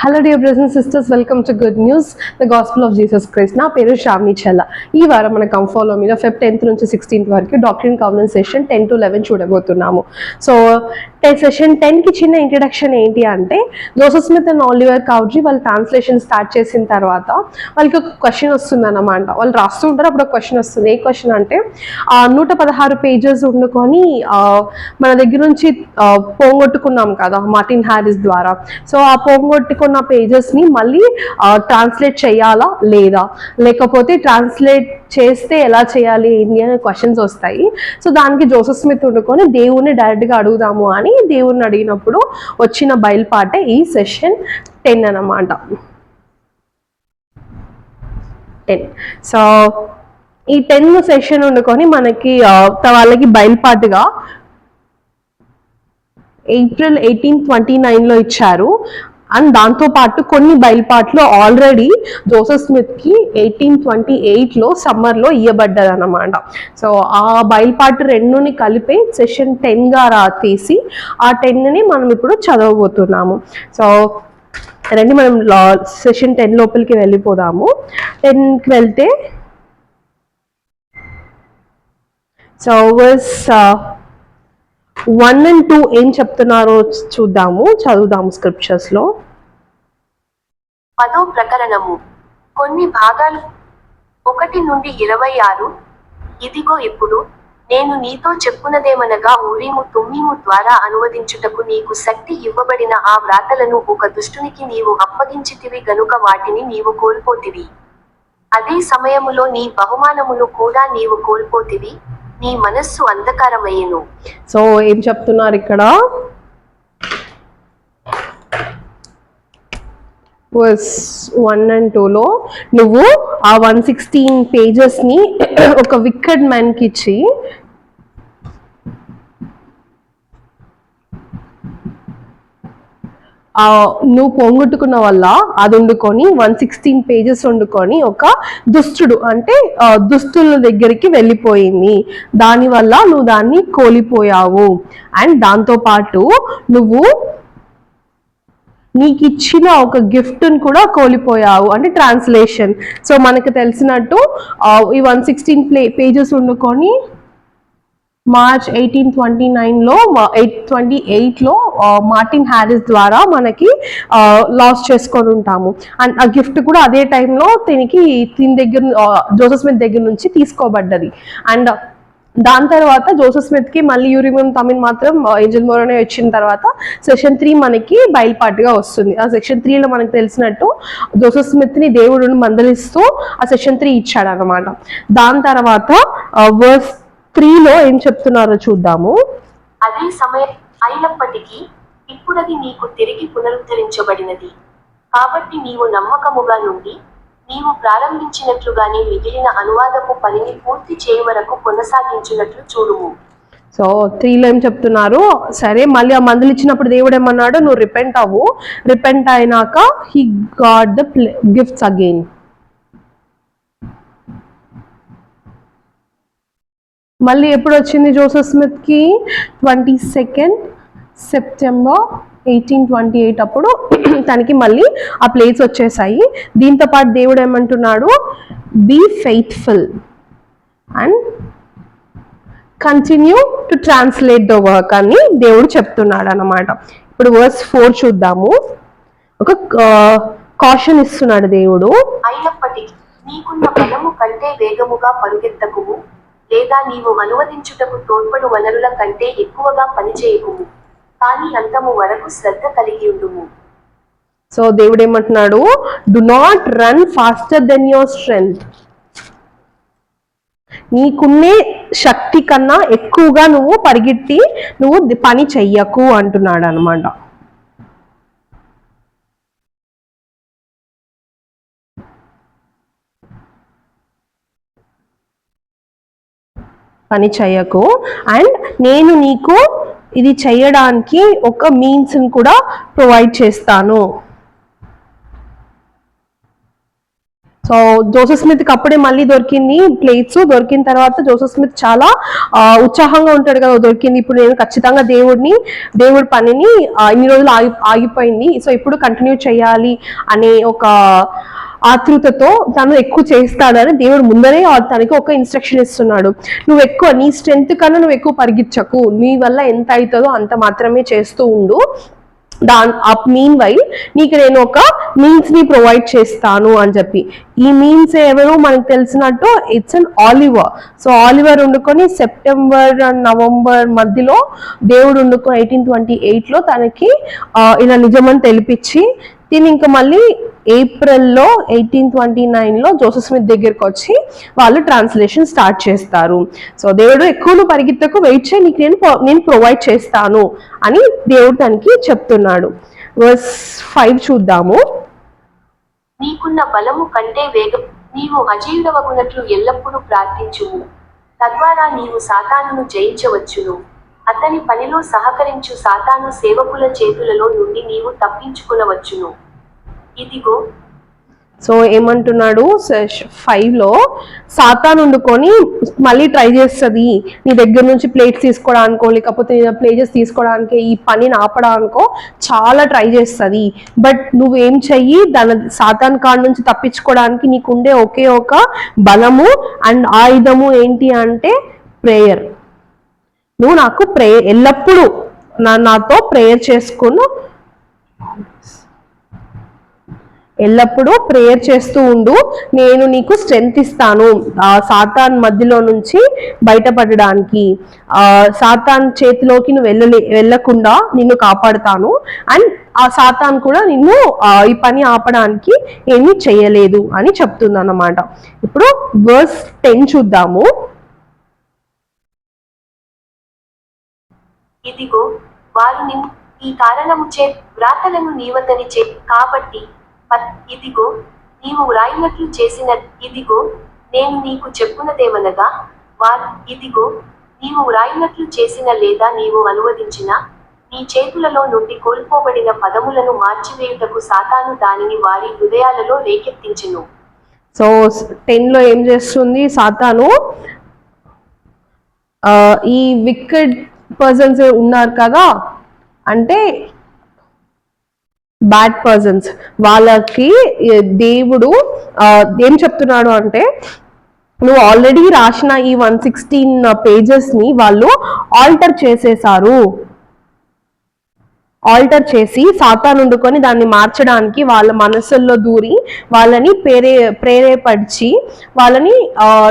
Hello dear brothers and sisters, welcome to Good News, the Gospel of Jesus Christ. నా పేరు శ్రావణి చెల్ల. ఈ వారం మన కంఫాలో మీద ఫెబ్ 10th నుంచి 16th వరకు డాక్ట్రిన్ కాన్వెంట్ సెషన్ 10 to 11 చూడబోతున్నాము. సో సెషన్ 10కి చిన్న ఇంట్రడక్షన్ ఏంటి అంటే, Joseph Smith and Oliver Cowdrey వాళ్ళు ట్రాన్స్లేషన్ స్టార్ట్ చేసిన తర్వాత వాళ్ళకి ఒక క్వశ్చన్ వస్తుంది అన్నమాట. వాళ్ళు రాస్తూ ఉంటారు, అప్పుడు ఒక క్వశ్చన్ వస్తుంది. ఏ క్వశ్చన్ అంటే 116 పేజెస్ వండుకొని మన దగ్గర నుంచి పోగొట్టుకున్నాం కదా మార్టిన్ హ్యారిస్ ద్వారా. సో ఆ పోగొట్టుకున్న పేజెస్ని మళ్ళీ ట్రాన్స్లేట్ చేయాలా లేదా, లేకపోతే ట్రాన్స్లేట్ చేస్తే ఎలా చేయాలి ఏంటి అనే క్వశ్చన్స్ వస్తాయి. సో దానికి జోసెఫ్ స్మిత్ వండుకొని దేవుణ్ణి డైరెక్ట్గా అడుగుదాము అని దేవుణ్ణి అడిగినప్పుడు వచ్చిన బయలుపాటే ఈ సెషన్ 10 అన్నమాట. 10. సో ఈ 10 సెషన్ వండుకొని మనకి వాళ్ళకి బయలుపాటుగా ఏప్రిల్ 1829లో ఇచ్చారు. అండ్ దాంతోపాటు కొన్ని బయలుపాట్లు ఆల్రెడీ జోసెఫ్ స్మిత్కి 1828లో సమ్మర్లో ఇవ్వబడ్డది అన్నమాట. సో ఆ బయలుపాటు రెండుని కలిపి సెషన్ 10గా తీసి ఆ 10ని మనం ఇప్పుడు చదవబోతున్నాము. సో రండి మనం సెషన్ 10 లోపలికి వెళ్ళిపోదాము. 10కి వెళ్తే సో వర్స్ 1 and 2 ఏం చెప్తున్నారో చదువుదాము స్క్రిప్చర్స్ లో. 10వ ప్రకరణము కొన్ని భాగాలు 1 నుండి 26. ఇదిగో ఇప్పుడు నేను నీతో చెప్పునదేమనగా ఊరీము తుమ్మీము ద్వారా అనువదించుటకు నీకు శక్తి ఇవ్వబడిన ఆ వ్రాతలను ఒక దుష్టునికి నీవు అప్పగించితివి గనుక వాటిని నీవు కోల్పోతివి. అదే సమయములో నీ బహుమానమును కూడా నీవు కోల్పోతివి, నీ మనస్సు అంధకారమయ్యెను. సో ఏం చెప్తున్నారు ఇక్కడ? వర్స్ 1 and 2లో నువ్వు ఆ 116 పేజెస్ని ఒక వికెడ్ మ్యాన్కి ఇచ్చి నువ్వు పోగొట్టుకున్న వల్ల అది వండుకొని 116 పేజెస్ వండుకొని ఒక దుష్టుడు అంటే దుస్తుల దగ్గరికి వెళ్ళిపోయింది, దానివల్ల నువ్వు దాన్ని కోల్పోయావు. అండ్ దాంతోపాటు నువ్వు నీకు ఇచ్చిన ఒక గిఫ్ట్ని కూడా కోల్పోయావు అంటే ట్రాన్స్లేషన్. సో మనకు తెలిసినట్టు ఈ 116 పేజెస్ వండుకొని మార్చ్ 1828లో మార్టిన్ హ్యారిస్ ద్వారా మనకి లాస్ చేసుకొని ఉంటాము. అండ్ ఆ గిఫ్ట్ కూడా అదే టైంలో దీని దగ్గర జోసెఫ్ స్మిత్ దగ్గర నుంచి తీసుకోబడ్డది. అండ్ దాని తర్వాత జోసెఫ్ స్మిత్కి మళ్ళీ యూరియం తమిన్ మాత్రం ఏంజెల్ మోరోనే వచ్చిన తర్వాత సెషన్ 3 మనకి బయలుపాటుగా వస్తుంది. ఆ సెషన్ 3లో మనకు తెలిసినట్టు జోసెఫ్ స్మిత్ని దేవుడిని మందలిస్తూ ఆ సెషన్ 3 ఇచ్చాడు అనమాట. దాని తర్వాత వర్స్ 3లో ఏం చెప్తున్నారో చూద్దాము. అదే సమయం అయినప్పటికీ ఇప్పుడది నీకు తిరిగి పునరుద్ధరించబడినది, కాబట్టి నీవు నమ్మకముగా నుండి నీవు ప్రారంభించినట్లుగానే మిగిలిన అనువాదపు పనిని పూర్తి చేయవరకు కొనసాగించినట్లు చూడుము. సో 3లో ఏం చెప్తున్నారు? సరే, మళ్ళీ ఆ మందులు ఇచ్చినప్పుడు దేవుడు ఏమన్నాడు? నువ్వు రిపెంట్ అవ్వు, రిపెంట్ అయినాక he got the gifts again. మళ్ళీ ఎప్పుడు వచ్చింది జోసెఫ్ స్మిత్కి? 22nd సెప్టెంబర్ 1828 అప్పుడు తనకి మళ్ళీ ఆ ప్లేస్ వచ్చేసాయి. దీంతో పాటు దేవుడు ఏమంటున్నాడు? Be faithful and continue to translate the work అని దేవుడు చెప్తున్నాడు అన్నమాట. ఇప్పుడు వర్స్ 4 చూద్దాము. ఒక కాషన్ ఇస్తున్నాడు దేవుడు. అయినప్పటికీ నీకున్న బలము కంటే వేగముగా పరుగెత్తకుము, లేదా నీవు అనువదించుటకు తోడ్పడు వనరుల కంటే ఎక్కువగా పనిచేయకుము, కానీ అంతము వరకు శ్రద్ధ కలిగి ఉండుము. సో దేవుడు ఏమంటున్నాడు? Do not run faster than your strength. నీకున్నే శక్తి కన్నా ఎక్కువగా నువ్వు పరిగెత్తి నువ్వు పని చెయ్యకు అంటున్నాడు అనమాట. పని చెయ్యకు, అండ్ నేను నీకు ఇది చేయడానికి ఒక మీన్స్ని కూడా ప్రొవైడ్ చేస్తాను. సో జోసెఫ్ స్మిత్కి అప్పుడే మళ్ళీ దొరికింది ప్లేట్స్. దొరికిన తర్వాత జోసెఫ్ స్మిత్ చాలా ఉత్సాహంగా ఉంటాడు కదా, దొరికింది ఇప్పుడు నేను ఖచ్చితంగా దేవుడి పనిని ఇన్ని రోజులు ఆగిపోయింది, సో ఇప్పుడు కంటిన్యూ చేయాలి అనే ఒక ఆతృతతో తను ఎక్కువ చేస్తాడని దేవుడు ముందరే తనకి ఒక ఇన్స్ట్రక్షన్ ఇస్తున్నాడు. నువ్వు ఎక్కువ నీ స్ట్రెంత్ కన్నా నువ్వు ఎక్కువ పరిగించకు, నీ వల్ల ఎంత అవుతుందో అంత మాత్రమే చేస్తూ ఉండు. మీన్ వైల్ నీకు నేను ఒక మీన్స్ ని ప్రొవైడ్ చేస్తాను అని చెప్పి. ఈ మీన్స్ ఎవరు మనకు తెలిసినట్టు it's an Oliver. So Oliver వండుకొని సెప్టెంబర్ అండ్ నవంబర్ మధ్యలో దేవుడు వండుకొని 1828లో తనకి ఇలా నిజమని తెలిపించి దీని ఇంకా మళ్ళీ ఏప్రిల్లో 1829లో జోసెఫ్ స్మిత్ దగ్గరికి వచ్చి వాళ్ళు ట్రాన్స్లేషన్ స్టార్ట్ చేస్తారు. సో దేవుడు ఎక్కువ పరిగెత్తకు, వెయిట్ చేయి, నీకు నేను ప్రొవైడ్ చేస్తాను అని దేవుడు తనకి చెప్తున్నాడు. వర్స్ 5 చూద్దాము. నీకున్న బలము కంటే వేగం నీవు అజేయుడవగునట్లు ఎల్లప్పుడూ ప్రార్థించుము, తద్వారా నీవు సాతానును జయించవచ్చును. అతని పనిలో సహకరించు సాతాను సేవకుల చేతులలో నుండి నీవు తప్పించుకునవచ్చును. ఇదిగో. సో ఏమంటున్నాడు 5లో, సాతాను వండుకొని మళ్ళీ ట్రై చేస్తుంది నీ దగ్గర నుంచి ప్లేట్స్ తీసుకోవడానికో లేకపోతే ప్లేజెస్ తీసుకోవడానికి ఈ పనిని ఆపడానికో చాలా ట్రై చేస్తుంది. బట్ నువ్వేం చెయ్యి, సాతాన్ కాడ నుంచి తప్పించుకోవడానికి నీకుండే ఒకే ఒక బలము అండ్ ఆయుధము ఏంటి అంటే ప్రేయర్. నువ్వు నాకు ఎల్లప్పుడూ నాతో ప్రేయర్ చేసుకును, ఎల్లప్పుడూ ప్రేయర్ చేస్తూ ఉండు, నేను నీకు స్ట్రెంగ్త్ ఇస్తాను సాతాన్ మధ్యలో నుంచి బయటపడడానికి. సాతాన్ చేతిలోకి నువ్వు వెళ్ళకుండా నిన్ను కాపాడుతాను, అండ్ ఆ సాతాన్ కూడా నిన్ను ఈ పని ఆపడానికి ఏమీ చేయలేదు అని చెప్తుంది అన్నమాట. ఇప్పుడు వర్స్ 10 చూద్దాము. ఇదిగో వారు నిన్ను ఈ కారణము చే వ్రాతలను నీవతని చే కాబట్టి ఇదిగో నీవు వ్రాయినట్లు చేసిన ఇదిగో నేను నీకు చెప్పునదేమనగా ఇదిగో నీవు వ్రాయినట్లు చేసిన లేదా నీవు అనువదించిన నీ చేతులలో నుండి కోల్పోబడిన పదములను మార్చివేయుటకు సాతాను దానిని వారి హృదయాలలో రేకెత్తించెను. సో 10లో ఏం చేస్తుంది సాతాను, ఈ వికెడ్ పర్సన్స్ ఉన్నారు కదా, అంటే బ్యాడ్ పర్సన్స్, వాళ్ళకి దేవుడు ఏం చెప్తున్నాడు అంటే నువ్వు ఆల్రెడీ రాసిన ఈ 116 పేజెస్ ని వాళ్ళు ఆల్టర్ చేసేసారు. ఆల్టర్ చేసి సాతాను వండుకొని దాన్ని మార్చడానికి వాళ్ళ మనసుల్లో దూరి వాళ్ళని ప్రేరేపరిచి వాళ్ళని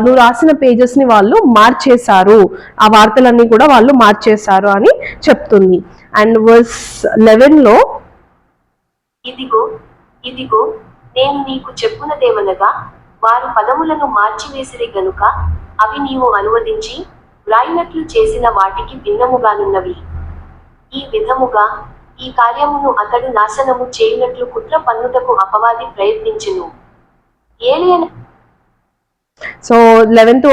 నువ్వు రాసిన పేజెస్ ని వాళ్ళు మార్చేశారు, ఆ వార్తలన్నీ కూడా వాళ్ళు మార్చేశారు అని చెప్తుంది. అండ్ వర్స్ 11లో, ఇదిగో నేను నీకు చెప్పునదేమనగా వారు పదములను మార్చివేసిరి గనుక అవి నీవు అనువదించి వ్రాయినట్లు చేసిన వాటికి భిన్నముగానున్నవి. ఈ విధముగా ఈ కార్యమును అతడు నాశనము చేయునట్లు కుట్ర పన్నుటకు అపవాది ప్రయత్నించెను. సో 11th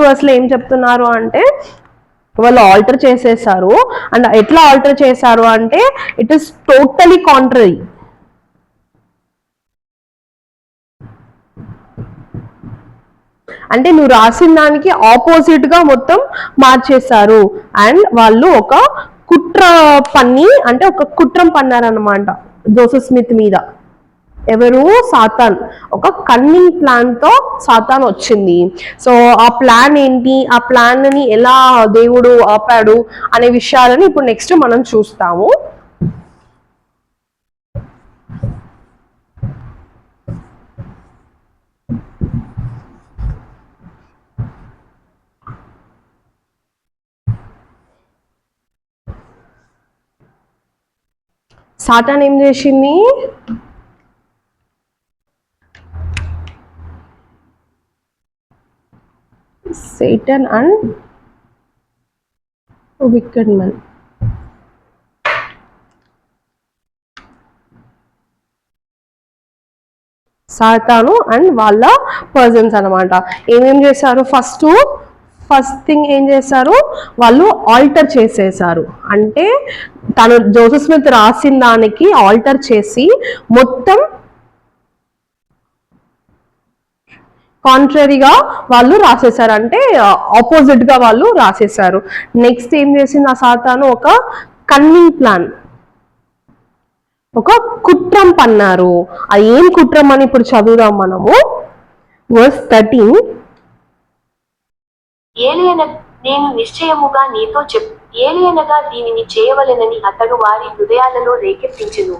వర్స్లో ఏం చెప్తున్నారు అంటే వాళ్ళు ఆల్టర్ చేసేసారు. అండ్ ఎట్లా ఆల్టర్ చేశారు అంటే ఇట్ ఈస్ టోటలీ కాంట్రరీ. అంటే నువ్వు రాసిన దానికి ఆపోజిట్ గా మొత్తం మార్చేశారు. అండ్ వాళ్ళు ఒక కుట్ర అంటే ఒక కుట్రం పన్నారనమాట జోసెఫ్ స్మిత్ మీద. ఎవరు? సాతాన్. ఒక కన్నింగ్ ప్లాన్ తో సాతాన్ వచ్చింది. సో ఆ ప్లాన్ ఏంటి, ఆ ప్లాన్ ని ఎలా దేవుడు ఆపాడు అనే విషయాలని ఇప్పుడు నెక్స్ట్ మనం చూస్తాము. సాతాన్ ఏం చేసింది, Satan and wicked man. సాతాను అండ్ వాళ్ళ పర్సన్స్ అనమాట. ఏమేం చేశారు, ఫస్ట్ థింగ్ ఏం చేశారు, వాళ్ళు ఆల్టర్ చేసేసారు. అంటే తను జోసెఫ్ స్మిత్ రాసిన దానికి ఆల్టర్ చేసి మొత్తం కాంట్రరీగా వాళ్ళు రాసేసారు, అంటే ఆపోజిట్ గా వాళ్ళు రాసేసారు. నెక్స్ట్ ఏం చేసింది ఆ సాతాను, ఒక కన్నింగ్ ప్లాన్, ఒక కుట్రం పన్నారు. అది ఏం కుట్రం అని ఇప్పుడు చదువుదాం మనము. వర్స్ 13. నేను నిశ్చయముగా నీతో ఏలియనగా దీనిని చేయవలెనని అతడు వారి హృదయాలలో రేకెత్తించెను.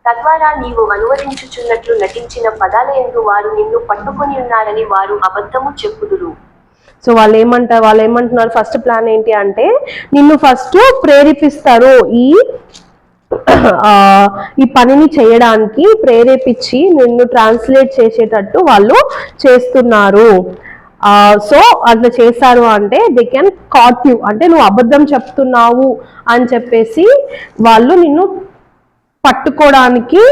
తద్వారా నీవు అనువదించుచున్నట్లు నటించిన పదాలయందు వారు నిన్ను పట్టుకొని ఉన్నారని వారు అబద్ధము చెప్పుదురు. సో వాళ్ళు ఏమంటున్నారు, ఫస్ట్ ప్లాన్ ఏంటి అంటే నిన్ను ఫస్ట్ ప్రేరేపిస్తారు, ఈ పనిని చేయడానికి ప్రేరేపించి నిన్ను ట్రాన్స్లేట్ చేసేటట్టు వాళ్ళు చేస్తున్నారు. సో అట్లా చేశారు అంటే దే కెన్ కాట్ యు, అంటే నువ్వు అబద్ధం చెప్తున్నావు అని చెప్పేసి వాళ్ళు నిన్ను పట్టుకోవడానికి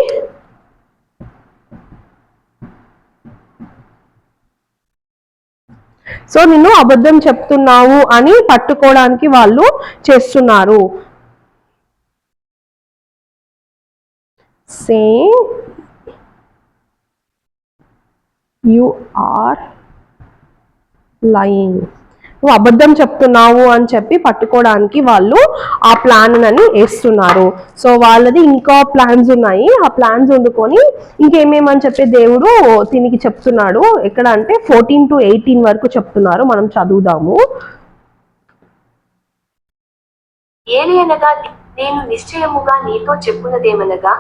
నిన్ను అబద్ధం చెప్తున్నావు అని పట్టుకోవడానికి వాళ్ళు చేస్తున్నారు. saying you are lying, నువ్వు అబద్ధం చెప్తున్నావు అని చెప్పి పట్టుకోవడానికి వాళ్ళు ఆ ప్లాన్ అని వేస్తున్నారు. సో వాళ్ళది ఇంకా ప్లాన్స్ ఉన్నాయి, ఆ ప్లాన్స్ వండుకొని ఇంకేమేమని చెప్పి దేవుడు దీనికి చెప్తున్నాడు. ఎక్కడ అంటే 14 to 18 వరకు చెప్తున్నారు, మనం చదువుదాము. ఏలియనగా నేను నిశ్చయముగా నీతో చెప్పునదేమనగా,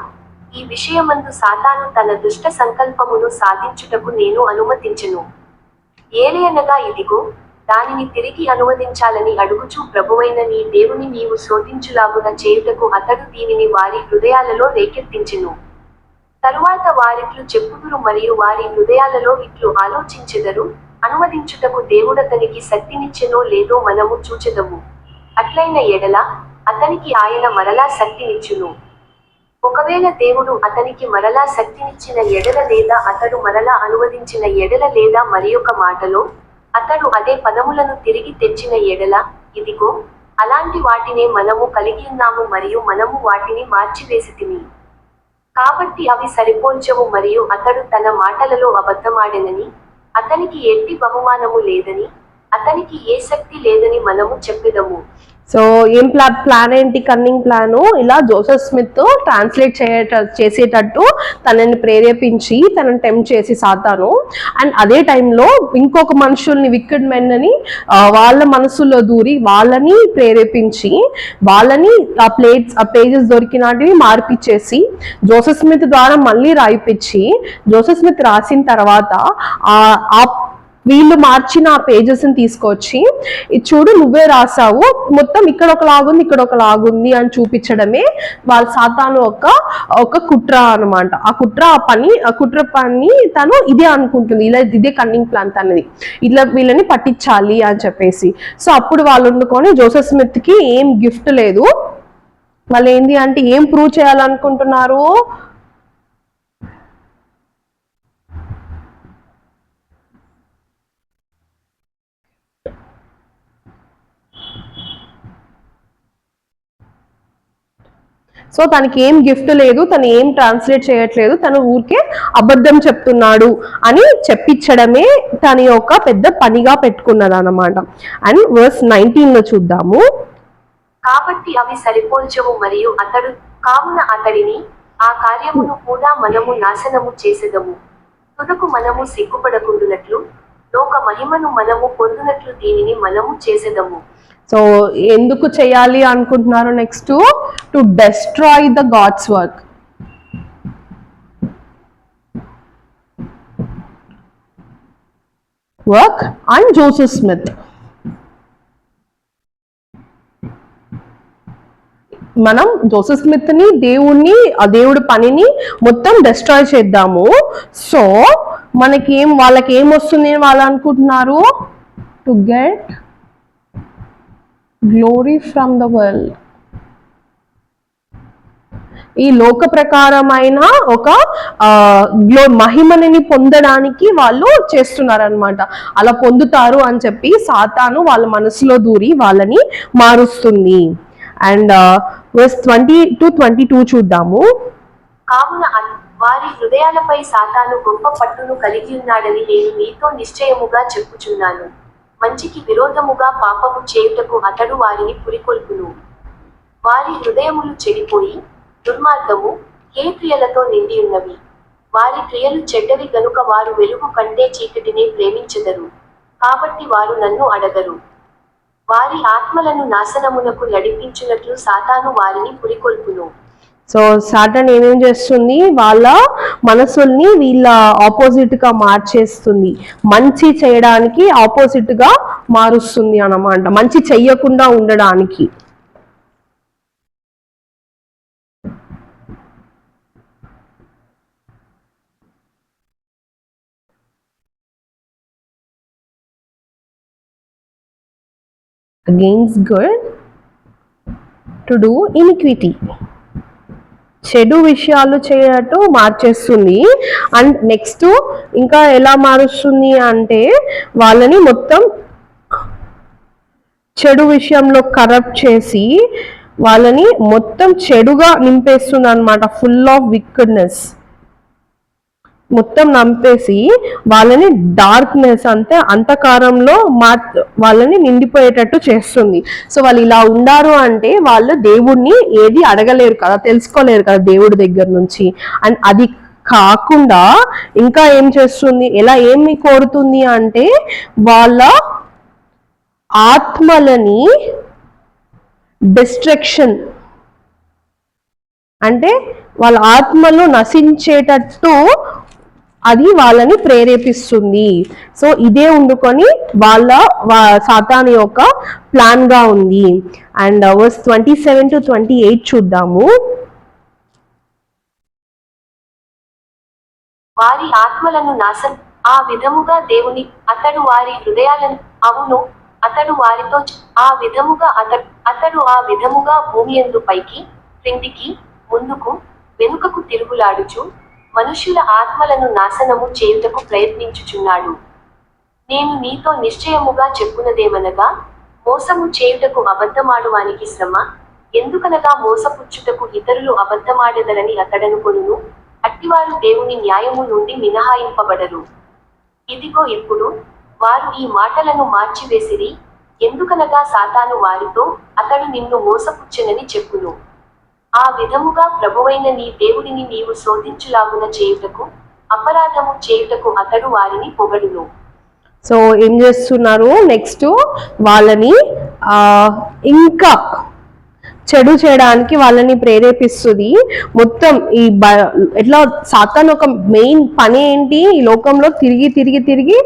ఈ విషయమందు సాతాను తన దుష్ట సంకల్పమును సాధించుటకు నేను అనుమతించెను. ఏలియనగా ఇదిగో, దానిని తిరిగి అనువదించాలని అడుగుచూ ప్రభువైన నీ దేవుని నీవు శోధించులాగున చేయుటకు అతడు దీనిని వారి హృదయాలలో రేకెత్తించెను. తరువాత వారిట్లు చెప్పుదురు మరియు వారి హృదయాలలో ఇట్లు ఆలోచించెదరు, అనువదించుటకు దేవుడతనికి శక్తినిచ్చెనో లేదో మనము చూచెదము. అట్లైన ఎడల అతనికి ఆయన మరలా శక్తినిచ్చును. ఒకవేళ దేవుడు అతనికి మరలా శక్తినిచ్చిన ఎడల లేదా అతడు మరలా అనువదించిన ఎడల లేదా మరియొక మాటలో అతడు అదే పదములను తిరిగి తెచ్చిన ఎడల, ఇదిగో, అలాంటి వాటినే మనము కలిగియున్నాము మరియు మనము వాటిని మార్చివేసితిమి. కాబట్టి అవి సరిపోల్చవు మరియు అతడు తన మాటలలో అబద్ధమాడెనని, అతనికి ఎట్టి బహుమానము లేదని, అతనికి ఏ శక్తి లేదని మనము చెప్పెదము. సో ఏం ప్లాన్ ఏంటి, కన్నింగ్ ప్లాను, ఇలా జోసెఫ్ స్మిత్ ట్రాన్స్లేట్ చేసేటట్టు తనని ప్రేరేపించి తనని టెంప్ట్ చేసి సాతాను, అండ్ అదే టైంలో ఇంకొక మనుషుల్ని వికెడ్ మెన్ అని వాళ్ళ మనసులో దూరి వాళ్ళని ప్రేరేపించి వాళ్ళని ఆ పేజెస్ దొరికినటివి మార్పిచ్చేసి జోసెఫ్ స్మిత్ ద్వారా మళ్ళీ రాయిపించి జోసెఫ్ స్మిత్ రాసిన తర్వాత ఆ వీళ్ళు మార్చిన ఆ పేజెస్ని తీసుకొచ్చి చూడు నువ్వే రాసావు, మొత్తం ఇక్కడ ఒక లాగుంది ఇక్కడ ఒక లాగుంది అని చూపించడమే వాళ్ళ సాతాను ఒక కుట్ర అనమాట. ఆ కుట్ర పని తను ఇదే అనుకుంటుంది, ఇలా ఇదే కన్నింగ్ ప్లాన్ తనది, ఇట్లా వీళ్ళని పట్టించాలి అని చెప్పేసి. సో అప్పుడు వాళ్ళు వండుకొని జోసెఫ్ స్మిత్కి ఏం గిఫ్ట్ లేదు, వాళ్ళు ఏంటి అంటే ఏం ప్రూవ్ చేయాలనుకుంటున్నారు, సో తనకి ఏం గిఫ్ట్ లేదు, తను ఏం ట్రాన్స్లేట్ చేయట్లేదు, తను ఊరికే అబద్ధం చెప్తున్నాడు అని చెప్పించడమే తన యొక్క పెద్ద పనిగా పెట్టుకున్నది అనమాట. అండ్ వర్స్ 19 లో చూద్దాము. కాబట్టి అవి సరిపోల్చవు మరియు కావున అతడిని ఆ కార్యమును కూడా మనము నాశనము చేసెదము. తుదకు మనము సిగ్గుపడకుండునట్లు లోక మహిమను మనము పొందునట్లు దీనిని మనము చేసెదము. సో ఎందుకు చేయాలి అనుకుంటున్నారు next? To destroy the god's work and Joseph Smith. మనం జోసెఫ్ స్మిత్ ని దేవుడి పనిని మొత్తం డెస్ట్రాయ్ చేద్దాము. సో వాళ్ళకి ఏం వస్తుంది వాళ్ళు అనుకుంటున్నారు? To get glory from the world. ఈ లోక ప్రకారమైన ఒక మహిమని పొందడానికి వాళ్ళు చేస్తున్నారనమాట. అలా పొందుతారు అని చెప్పి సాతాను వాళ్ళ మనసులో దూరి వాళ్ళని మారుస్తుంది. అండ్ వర్స్ 20 to 22 చూద్దాము. కావున వారి హృదయాలపై సాతాను గొప్ప పట్టును కలిగియున్నాడని నేను నీతో నిశ్చయముగా చెప్పుచున్నాను. మంచికి విరోధముగా పాపము చేయుటకు అతడు వారిని పురికొల్పును. వారి హృదయములు చెడిపోయి దుర్మార్గము, హేయక్రియలతో నిండియున్నవి. వారి క్రియలు చెడ్డవి గనుక వారు వెలుగు కంటే చీకటినే ప్రేమించెదరు. కాబట్టి వారు నన్ను అడగరు. వారి ఆత్మలను నాశనమునకు నడిపించునట్లు సాతాను వారిని పురికొల్పును. సో సాటన్ ఏమేం చేస్తుంది, వాళ్ళ మనసుల్ని వీళ్ళ ఆపోజిట్ గా మార్చేస్తుంది, మంచి చేయడానికి ఆపోజిట్ గా మారుస్తుంది అన్నమాట, మంచి చెయ్యకుండా ఉండడానికి. against good to do iniquity, చెడు విషయాలు చేయటం మార్చేస్తుంది. అండ్ నెక్స్ట్ ఇంకా ఎలా మారుస్తుంది అంటే వాళ్ళని మొత్తం చెడు విషయంలో కరప్ట్ చేసి వాళ్ళని మొత్తం చెడుగా నింపేస్తుంది అన్నమాట. ఫుల్ ఆఫ్ విక్కెడ్నెస్ మొత్తం నంపేసి వాళ్ళని డార్క్నెస్ అంటే అంధకారంలో వాళ్ళని నిండిపోయేటట్టు చేస్తుంది. సో వాళ్ళు ఇలా ఉండారు అంటే వాళ్ళు దేవుణ్ణి ఏది అడగలేరు కదా, తెలుసుకోలేరు కదా దేవుడి దగ్గర నుంచి. అండ్ అది కాకుండా ఇంకా ఏం చేస్తుంది, ఏమి కోరుతుంది అంటే వాళ్ళ ఆత్మలని డిస్ట్రక్షన్ అంటే వాళ్ళ ఆత్మలు నశించేటట్టు అది వాళ్ళని ప్రేరేపిస్తుంది. సో ఇదే ఉండుకొని వాళ్ళ సాతాను యొక్క ప్లాన్ గా ఉంది. అండ్ వర్స్ 27 to 28 చూద్దాము. వారి ఆత్మలను ఆ విధముగా దేవుని అతడు వారి హృదయాలను అవును అతడు వారితో ఆ విధముగా అతడు ఆ విధముగా భూమియందు పైకి క్రిందికి ముందుకు వెనుకకు తిరుగులాడుచు మనుష్యుల ఆత్మలను నాశనము చేయుటకు ప్రయత్నించుచున్నాడు. నేను నీతో నిశ్చయముగా చెప్పునదేమనగా మోసము చేయుటకు అబద్ధమాడువానికి శ్రమ, ఎందుకనగా మోసపుచ్చుటకు ఇతరులు అబద్ధమాడెదరని అతడనుకొనును. అట్టివారు దేవుని న్యాయము నుండి మినహాయింపబడరు. ఇదిగో ఇప్పుడు వారు ఈ మాటలను మార్చివేసిరి, ఎందుకనగా సాతాను వారితో అతడు నిన్ను మోసపుచ్చెనని చెప్పును. ఆ విధముగా ప్రభువైన నీ దేవుడిని నీవు శోధించులాగున చేయుటకు అపరాధము చేయుటకు అతడు వారిని పొగడును. సో ఏం చేస్తున్నారు, నెక్స్ట్ వాళ్ళని ఇంకా చెడు చేయడానికి వాళ్ళని ప్రేరేపిస్తుంది. మొత్తం ఈ ఎట్లా సాతాను ఒక మెయిన్ పని ఏంటి, ఈ లోకంలో తిరిగి తిరిగి తిరిగి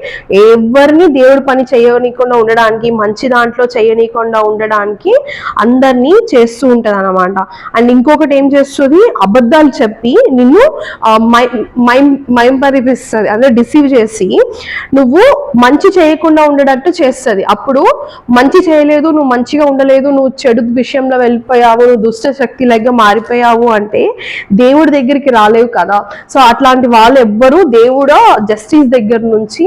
ఎవరిని దేవుడు పని చేయనీయకుండా ఉండడానికి, మంచి దాంట్లో చేయనీయకుండా ఉండడానికి అందరినీ చేస్తూ ఉంటది అనమాట. అండ్ ఇంకొకటి ఏం చేస్తుంది, అబద్ధాలు చెప్పి నిన్ను మైంపరిపిస్తుంది, అంటే డిసీవ్ చేసి నువ్వు మంచి చేయకుండా ఉండేటట్టు చేస్తుంది. అప్పుడు మంచి చేయలేదు, నువ్వు మంచిగా ఉండలేదు, నువ్వు చెడు విషయంలో వెళ్ళిపోయావు, నువ్వు దుష్ట శక్తి లాగా మారిపోయావు అంటే దేవుడి దగ్గరికి రాలేవు కదా. సో అట్లాంటి వాళ్ళు ఎవ్వరూ దేవుడు జస్టిస్ దగ్గర నుంచి,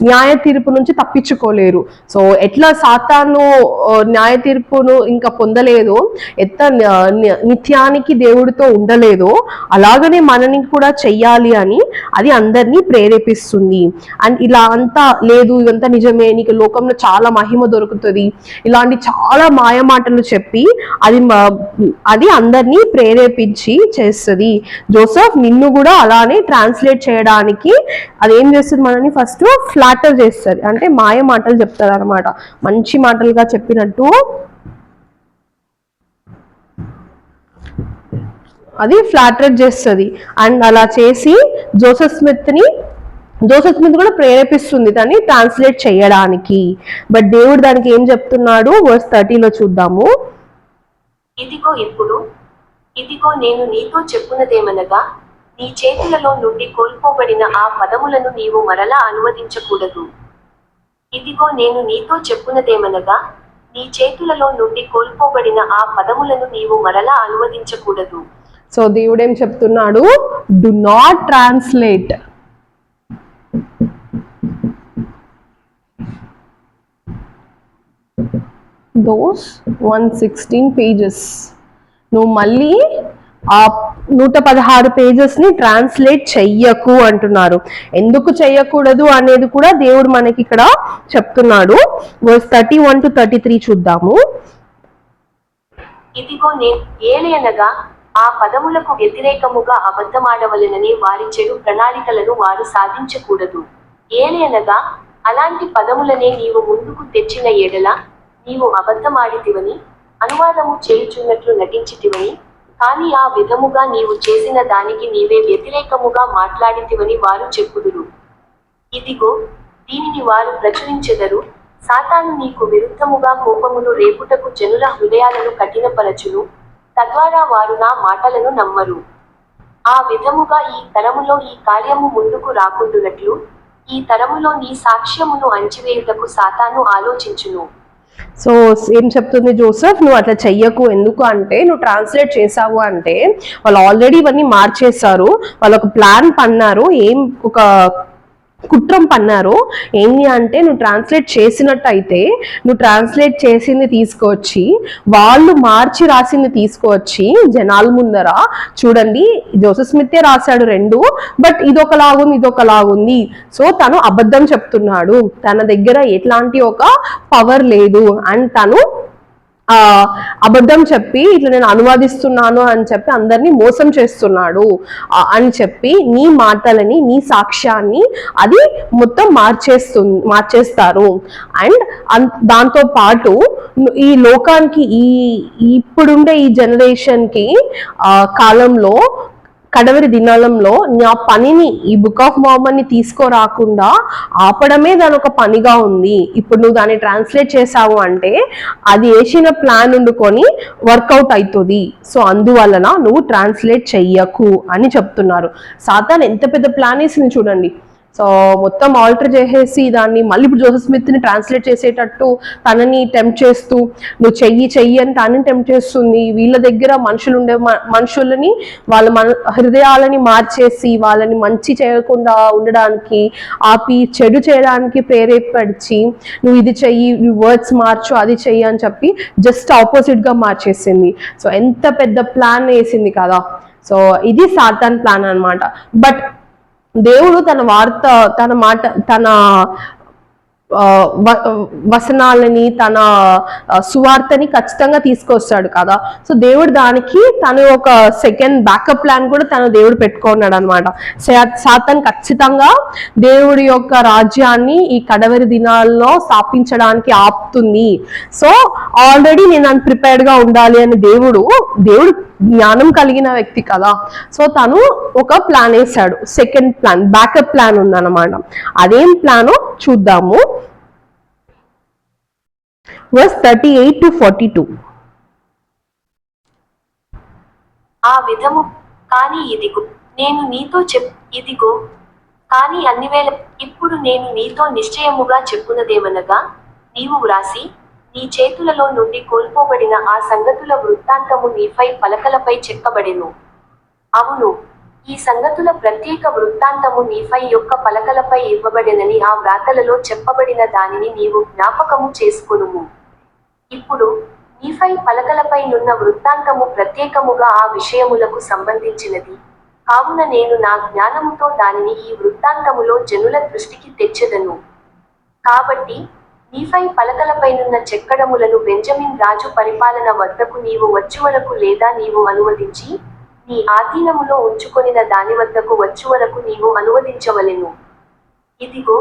న్యాయ తీర్పు నుంచి తప్పించుకోలేరు. సో ఎట్లా సాతాను న్యాయ తీర్పును ఇంకా పొందలేదు, నిత్యానికి దేవుడితో ఉండలేదు, అలాగనే మనని కూడా చెయ్యాలి అని అది అందరినీ ప్రేరేపిస్తుంది. అండ్ ఇలా అంతా లేదు, ఇదంతా నిజమే, నీకు లోకంలో చాలా మహిమ దొరుకుతుంది, ఇలాంటి చాలా మాయ మాటలు చెప్పి అది అందరినీ ప్రేరేపించి చేస్తుంది. జోసెఫ్ నిన్ను కూడా అలానే ట్రాన్స్లేట్ చేయడానికి అది ఏం చేస్తుంది, మనని ఫస్ట్ ఫ్లాటర్ చేస్తుంది, అంటే మాయ మాటలు చెప్తుంది అనమాట, మంచి మాటలుగా చెప్పినట్టు అది ఫ్లాటర్ చేస్తుంది. అండ్ అలా చేసి జోసెఫ్ స్మిత్ కూడా ప్రేరేపిస్తుంది దాన్ని ట్రాన్స్లేట్ చేయడానికి. బట్ దేవుడు దానికి ఏం చెప్తున్నాడు, వర్స్ 30లో చూద్దాము. ఇదిగో నేను నీతో చెప్పునదేమనగా నీ చేతులలో నుండి కోల్పోబడిన ఆ పదములను నీవు మరలా అనువదించకూడదు. ఇదిగో నేను నీతో చెప్పునదేమనగా నీ చేతులలో నుండి కోల్పోబడిన ఆ పదములను నీవు మరలా అనువదించకూడదు. సో దేవుడు ఏం చెప్తున్నాడు, do not translate those 116 pages. నువ్వు మళ్ళీ 116 పేజెస్ని ట్రాన్స్లేట్ చెయ్యకు అంటున్నారు. ఎందుకు చెయ్యకూడదు అనేది కూడా దేవుడు మనకి ఇక్కడ చెప్తున్నాడు. వర్స్ 31 to 33 చూద్దాము. ఇదిగో నేను ఏలయనగా ఆ పదములకు వ్యతిరేకముగా అబద్ధమాడవలెనని వారి చెడు ప్రణాళికలను వారు సాధించకూడదు. ఏలయనగా అలాంటి పదములనే నీవు ముందుకు తెచ్చిన ఎడల నీవు అబద్ధమాడితివని అనువాదము చేయుచున్నట్లు నటించితివని, కాని ఆ విధముగా నీవు చేసిన దానికి నీవే వ్యతిరేకముగా మాట్లాడితివని వారు చెప్పుదురు. ఇదిగో దీనిని వారు ప్రచురించెదరు. సాతాను నీకు విరుద్ధముగా కోపమును రేపుటకు జనుల హృదయాలను కఠినపరచును, తద్వారా వారు నా మాటలను నమ్మరు. ఆ విధముగా ఈ తరములో ఈ కార్యము ముందుకు రాకుండునట్లు ఈ తరములో నీ సాక్ష్యమును అణచివేయుటకు సాతాను ఆలోచించును. సో ఏం చెప్తుంది జోసెఫ్, నువ్వు అట్లా చెయ్యకు. ఎందుకు అంటే నువ్వు ట్రాన్స్లేట్ చేసావు అంటే వాళ్ళు ఆల్రెడీ ఇవన్నీ మార్చేశారు, వాళ్ళు ఒక ప్లాన్ పన్నారు, ఒక కుట్రం పన్నారు. ఏంటి అంటే నువ్వు ట్రాన్స్లేట్ చేసినట్టయితే నువ్వు ట్రాన్స్లేట్ చేసింది తీసుకొచ్చి వాళ్ళు మార్చి రాసింది తీసుకొచ్చి జనాల ముందర చూడండి జోసెఫ్ స్మితే రాశాడు 2, బట్ ఇదొకలాగుంది. సో తను అబద్ధం చెప్తున్నాడు, తన దగ్గర ఎట్లాంటి ఒక పవర్ లేదు అండ్ తను అబద్ధం చెప్పి ఇట్లా నేను అనువాదిస్తున్నాను అని చెప్పి అందరినీ మోసం చేస్తున్నాడు అని చెప్పి నీ మాటలని నీ సాక్ష్యాన్ని అది మొత్తం మార్చేస్తారు. అండ్ దాంతో పాటు ఈ లోకానికి ఇప్పుడుండే ఈ జనరేషన్కి కాలంలో కడవరి దినాలంలో నా పనిని ఈ బుక్ ఆఫ్ మోర్మన్ని తీసుకోరాకుండా ఆపడమే దాని ఒక పనిగా ఉంది. ఇప్పుడు నువ్వు దాన్ని ట్రాన్స్లేట్ చేసావు అంటే అది వేసిన ప్లాన్ ఉండుకొని వర్కౌట్ అవుతుంది. సో అందువలన నువ్వు ట్రాన్స్లేట్ చెయ్యకు అని చెప్తున్నారు. సాతాన్ ఎంత పెద్ద ప్లాన్ వేసింది చూడండి. సో మొత్తం ఆల్టర్ చేసేసి దాన్ని మళ్ళీ ఇప్పుడు జోసెఫ్ స్మిత్ని ట్రాన్స్లేట్ చేసేటట్టు తనని టెంప్ట్ చేస్తూ నువ్వు చెయ్యి అని తనని టెంప్ట్ చేస్తుంది. వీళ్ళ దగ్గర మనుషులని వాళ్ళ హృదయాలని మార్చేసి వాళ్ళని మంచి చేయకుండా ఉండడానికి ఆపి చెడు చేయడానికి ప్రేరేపరిచి నువ్వు ఇది చెయ్యి, వర్డ్స్ మార్చు, అది చెయ్యి అని చెప్పి జస్ట్ ఆపోజిట్గా మార్చేసింది. సో ఎంత పెద్ద ప్లాన్ వేసింది కదా. సో ఇది సాతాన్ ప్లాన్ అన్నమాట. బట్ దేవుడు తన వసనాలని తన సువార్తని ఖచ్చితంగా తీసుకొస్తాడు కదా. సో దేవుడు దానికి తను ఒక సెకండ్ బ్యాకప్ ప్లాన్ కూడా దేవుడు పెట్టుకున్నాడు అనమాట. సాతాన్ ఖచ్చితంగా దేవుడి యొక్క రాజ్యాన్ని ఈ కడవరి దినాల్లో స్థాపించడానికి ఆపుతుంది. సో ఆల్రెడీ నేను ప్రిపేర్డ్ గా ఉండాలి అని దేవుడు జ్ఞానం కలిగిన వ్యక్తి కదా. సో తను ఒక ప్లాన్ వేశాడు, సెకండ్ ప్లాన్, బ్యాకప్ ప్లాన్ ఉందన్నమాట. అదేం ప్లానో చూద్దాము. Verse 38 to 42. ఆ విధము కాని ఇదిగో నేను నీతో ఇదిగో కాని అన్నివేళ ఇప్పుడు నేను నీతో నిశ్చయముగా చెప్పునదేమనగా నీవు వ్రాసి నీ చేతులలో నుండి కోల్పోబడిన ఆ సంగతుల వృత్తాంతము నీపై పలకలపై చెక్కబడెను. అవును, ఈ సంగతుల ప్రత్యేక వృత్తాంతము నీపై యొక్క పలకలపై ఇవ్వబడెనని ఆ వ్రాతలలో చెప్పబడిన దానిని నీవు జ్ఞాపకము చేసుకొనుము. ఇప్పుడు నీపై పలకలపై నున్న వృత్తాంతము ప్రత్యేకముగా ఆ విషయములకు సంబంధించినది కావున నేను నా జ్ఞానముతో దానిని ఈ వృత్తాంతములో జనుల దృష్టికి తెచ్చెదను. కాబట్టి నీపై పలకలపైనున్న చెక్కడములను బెంజమిన్ రాజు పరిపాలన వద్దకు నీవు వచ్చువరకు లేదా నీవు అనువదించి నీ ఆధీనములో ఉంచుకొనిన దాని వద్దకు వచ్చువరకు నీవు అనువదించవలెను. ఇదిగో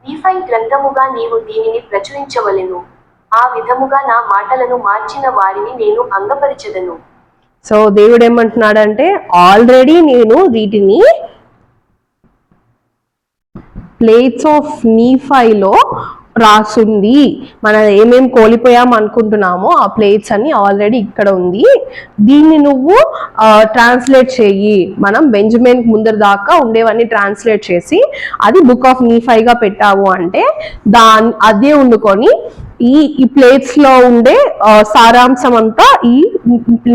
నీపై గ్రంథముగా నీవు దీనిని ప్రచురించవలెను. ఆ విధముగా నా మాటలను మార్చిన వారిని నేను భంగపరిచెదను. సో దేవుడు ఏమంటున్నాడంటే ఆల్రెడీ నేను వీటిని ప్లేట్స్ ఆఫ్ నీఫైలో రాసుంది. మనం ఏమేం కోల్పోయాం అనుకుంటున్నామో ఆ ప్లేట్స్ అన్ని ఆల్రెడీ ఇక్కడ ఉంది. దీన్ని నువ్వు ట్రాన్స్లేట్ చెయ్యి. మనం బెంజమిన్ ముందర దాకా ఉండేవన్నీ ట్రాన్స్లేట్ చేసి అది బుక్ ఆఫ్ నీఫైగా పెట్టావు అంటే అదే వండుకొని ఈ ప్లేట్స్ లో ఉండే సారాంశం అంతా ఈ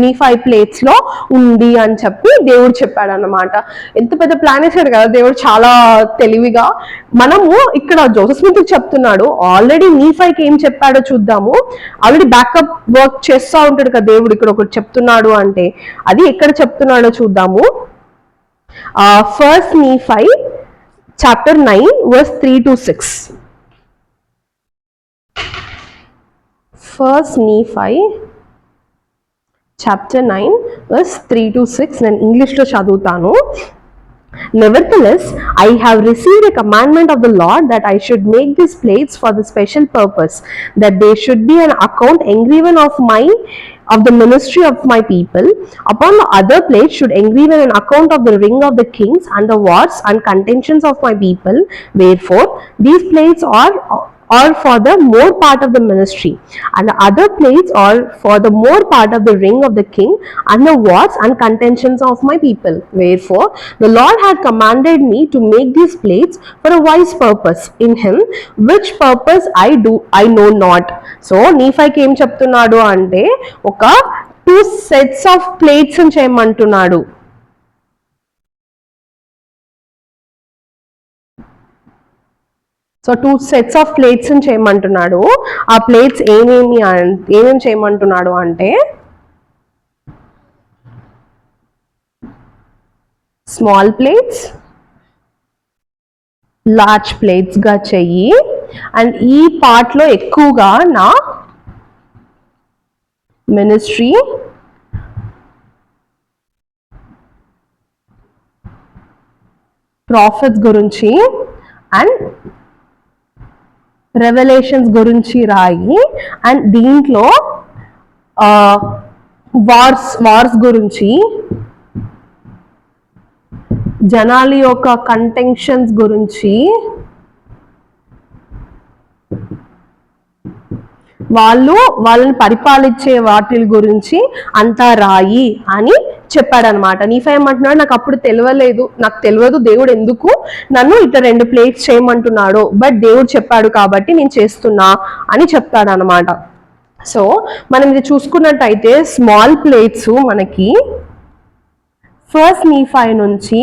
నీఫై ప్లేట్స్ లో ఉంది అని చెప్పి దేవుడు చెప్పాడు అన్నమాట. ఎంత పెద్ద ప్లాన్ వేసాడు కదా దేవుడు, చాలా తెలివిగా. మనము ఇక్కడ జోసెఫ్ స్మిత్ చెప్తున్నాడు, ఆల్రెడీ నీఫైకి ఏం చెప్పాడో చూద్దాము. ఆల్రెడీ బ్యాకప్ వర్క్ చేస్తూ ఉంటాడు కదా దేవుడు, ఇక్కడ ఒకటి చెప్తున్నాడు అంటే అది ఎక్కడ చెప్తున్నాడో చూద్దాము. First Nephi chapter 9 verse 3 to 6. First Nephi chapter 9 verse 3 to 6. నేను ఇంగ్లీష్లో చదువుతాను. Nevertheless, I have received a commandment of the Lord that I should make these plates for the special purpose, that there should be an account engraven of the ministry of my people. Upon the other plates should engraven an account of the ring of the kings and the wars and contentions of my people. Wherefore, these plates are for the more part of the ministry, and the other plates are for the more part of the ring of the king and the wars and contentions of my people. Wherefore the Lord had commanded me to make these plates for a wise purpose, in him which purpose I know not. So Nephi ఏం చెప్తున్నాడు అంటే ఒక 2 sets of plates అని చేయమంటున్నాడు. So 2 sets of plates అని చేయమంటున్నాడు. ఆ plates ఏమేమి చేయమంటున్నాడు అంటే స్మాల్ ప్లేట్స్, లార్జ్ ప్లేట్స్ గా చెయ్యి. అండ్ ఈ పార్ట్ లో ఎక్కువగా నా మినిస్ట్రీ, ప్రాఫిట్స్ గురించి అండ్ రెవల్యూషన్స్ గురించి రాయి. అండ్ దీంట్లో వార్స్ గురించి, జనాల యొక్క కంటెన్షన్స్ గురించి, వాళ్ళని పరిపాలించే వాటి గురించి అంతా రాయి అని చెప్పాడనమాట. నీఫై ఏమంటున్నాడు, నాకు అప్పుడు నాకు తెలియదు దేవుడు ఎందుకు నన్ను ఇట్లా 2 ప్లేట్స్ చేయమంటున్నాడు, బట్ దేవుడు చెప్పాడు కాబట్టి నేను చేస్తున్నా అని చెప్తాడు అనమాట. సో మనం ఇది చూసుకున్నట్టయితే స్మాల్ ప్లేట్స్ మనకి ఫస్ట్ నీఫై నుంచి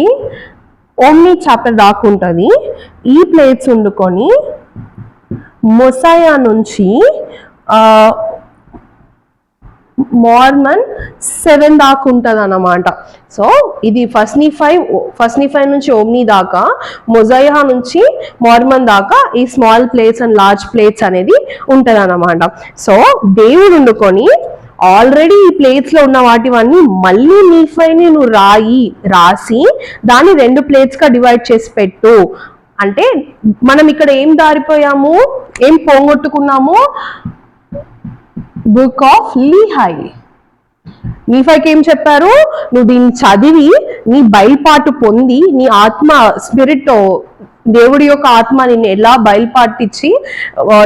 ఓమ్ని చాప్టర్ దాకా ఉంటుంది. ఈ ప్లేట్స్ వండుకొని మొసాయా నుంచి మార్మన్ 7 దాకా ఉంటుంది అన్నమాట. సో ఇది ఫస్ట్ నీఫై నుంచి ఓమ్ని దాకా, మొజాయా నుంచి మార్మన్ దాకా ఈ small plates and large plates అనేది ఉంటుంది అన్నమాట. సో దేవుడు వండుకొని ఆల్రెడీ ఈ ప్లేట్స్ లో ఉన్న వాటివన్నీ మళ్ళీ నీఫైని నువ్వు రాసి దాన్ని 2 ప్లేట్స్ గా డివైడ్ చేసి పెట్టు అంటే, మనం ఇక్కడ ఏం దారిపోయాము, ఏం పోగొట్టుకున్నాము, బుక్ ఆఫ్ లీహై. నీఫైకి ఏం చెప్పారు, నువ్వు దీన్ని చదివి నీ బయలుపాటు పొంది నీ ఆత్మ స్పిరిట్, దేవుడి యొక్క ఆత్మ నిన్ను ఎలా బయలుపాటిచ్చి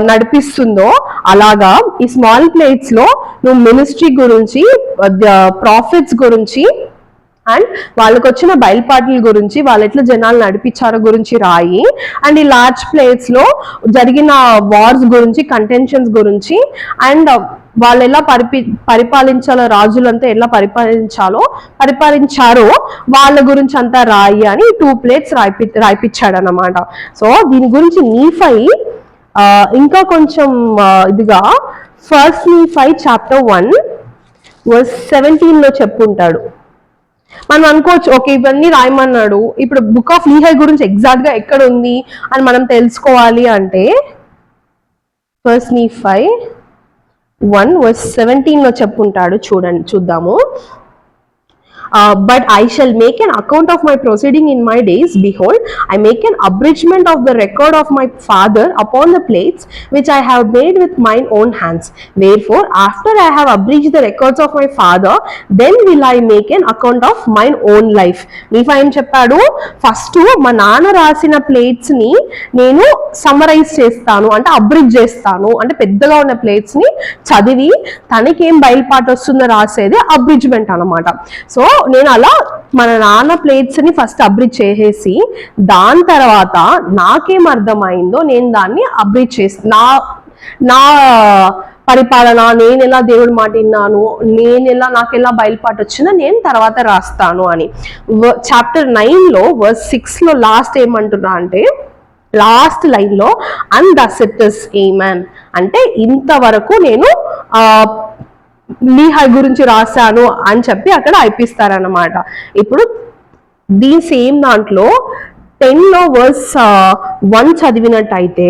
నడిపిస్తుందో అలాగా ఈ స్మాల్ ప్లేట్స్ లో నువ్వు మినిస్ట్రీ గురించి, ప్రాఫిట్స్ గురించి అండ్ వాళ్ళకి వచ్చిన బయలుపాట్ల గురించి, వాళ్ళు ఎట్లా జనాలు నడిపించారో గురించి రాయి. అండ్ ఈ లార్జ్ ప్లేట్స్ లో జరిగిన వార్స్ గురించి, కంటెన్షన్స్ గురించి అండ్ వాళ్ళు ఎలా పరిపాలించాలో, రాజులంతా ఎలా పరిపాలించారో వాళ్ళ గురించి అంతా రాయి అని 2 ప్లేట్స్ రాయిపించాడు అన్నమాట. సో దీని గురించి నీఫై ఇంకా కొంచెం ఇదిగా ఫస్ట్ నీఫై చాప్టర్ 1 verse 17 లో చెప్పుంటాడు. మనం అనుకోవచ్చు ఓకే ఇవన్నీ రాయమన్నాడు, ఇప్పుడు బుక్ ఆఫ్ లీహై గురించి ఎగ్జాక్ట్ గా ఎక్కడ ఉంది అని మనం తెలుసుకోవాలి అంటే ఫస్ట్ నీఫై 1 verse 17 లో చెప్పుంటాడు. చూద్దాము. But I shall make an account of my proceeding in my days. Behold, I make an abridgment of the record of my father upon the plates which I have made with mine own hands. Wherefore, after I have abridged the records of my father, then will I make an account of mine own life. Nephi ఏం చెప్పాడు, first మా నాన్న రాసిన plates ని నేను summarise చేస్తాను అంటే అబ్రిడ్జ్ చేస్తాను అంటే పెద్దగా ఉన్న ప్లేట్స్ ని చదివి తనకి ఏం బయలుపాటు వస్తుందో రాసేది అబ్రిడ్జ్మెంట్ అన్నమాట. సో నేను అలా మన నాన్న ప్లేట్స్ ని ఫస్ట్ అబ్రిడ్జ్ చేసేసి దాని తర్వాత నాకేం అర్థమైందో నేను దాన్ని అబ్రిడ్జ్ చేసి నా పరిపాలన, నేను ఎలా దేవుడి మాట విన్నాను, నాకు ఎలా బయలుపాటు వచ్చిందో నేను తర్వాత రాస్తాను అని. చాప్టర్ 9లో వర్స్ 6లో లాస్ట్ ఏమంటున్నా అంటే, లాస్ట్ లైన్లో అండ్ దస్ ఇట్ ఇస్ ఆమేన్ అంటే ఇంతవరకు నేను లీహై గురించి రాశాను అని చెప్పి అక్కడ అయిపిస్తారనమాట. ఇప్పుడు దీని సేమ్ దాంట్లో 10లో వర్స్ 1 చదివినట్టయితే,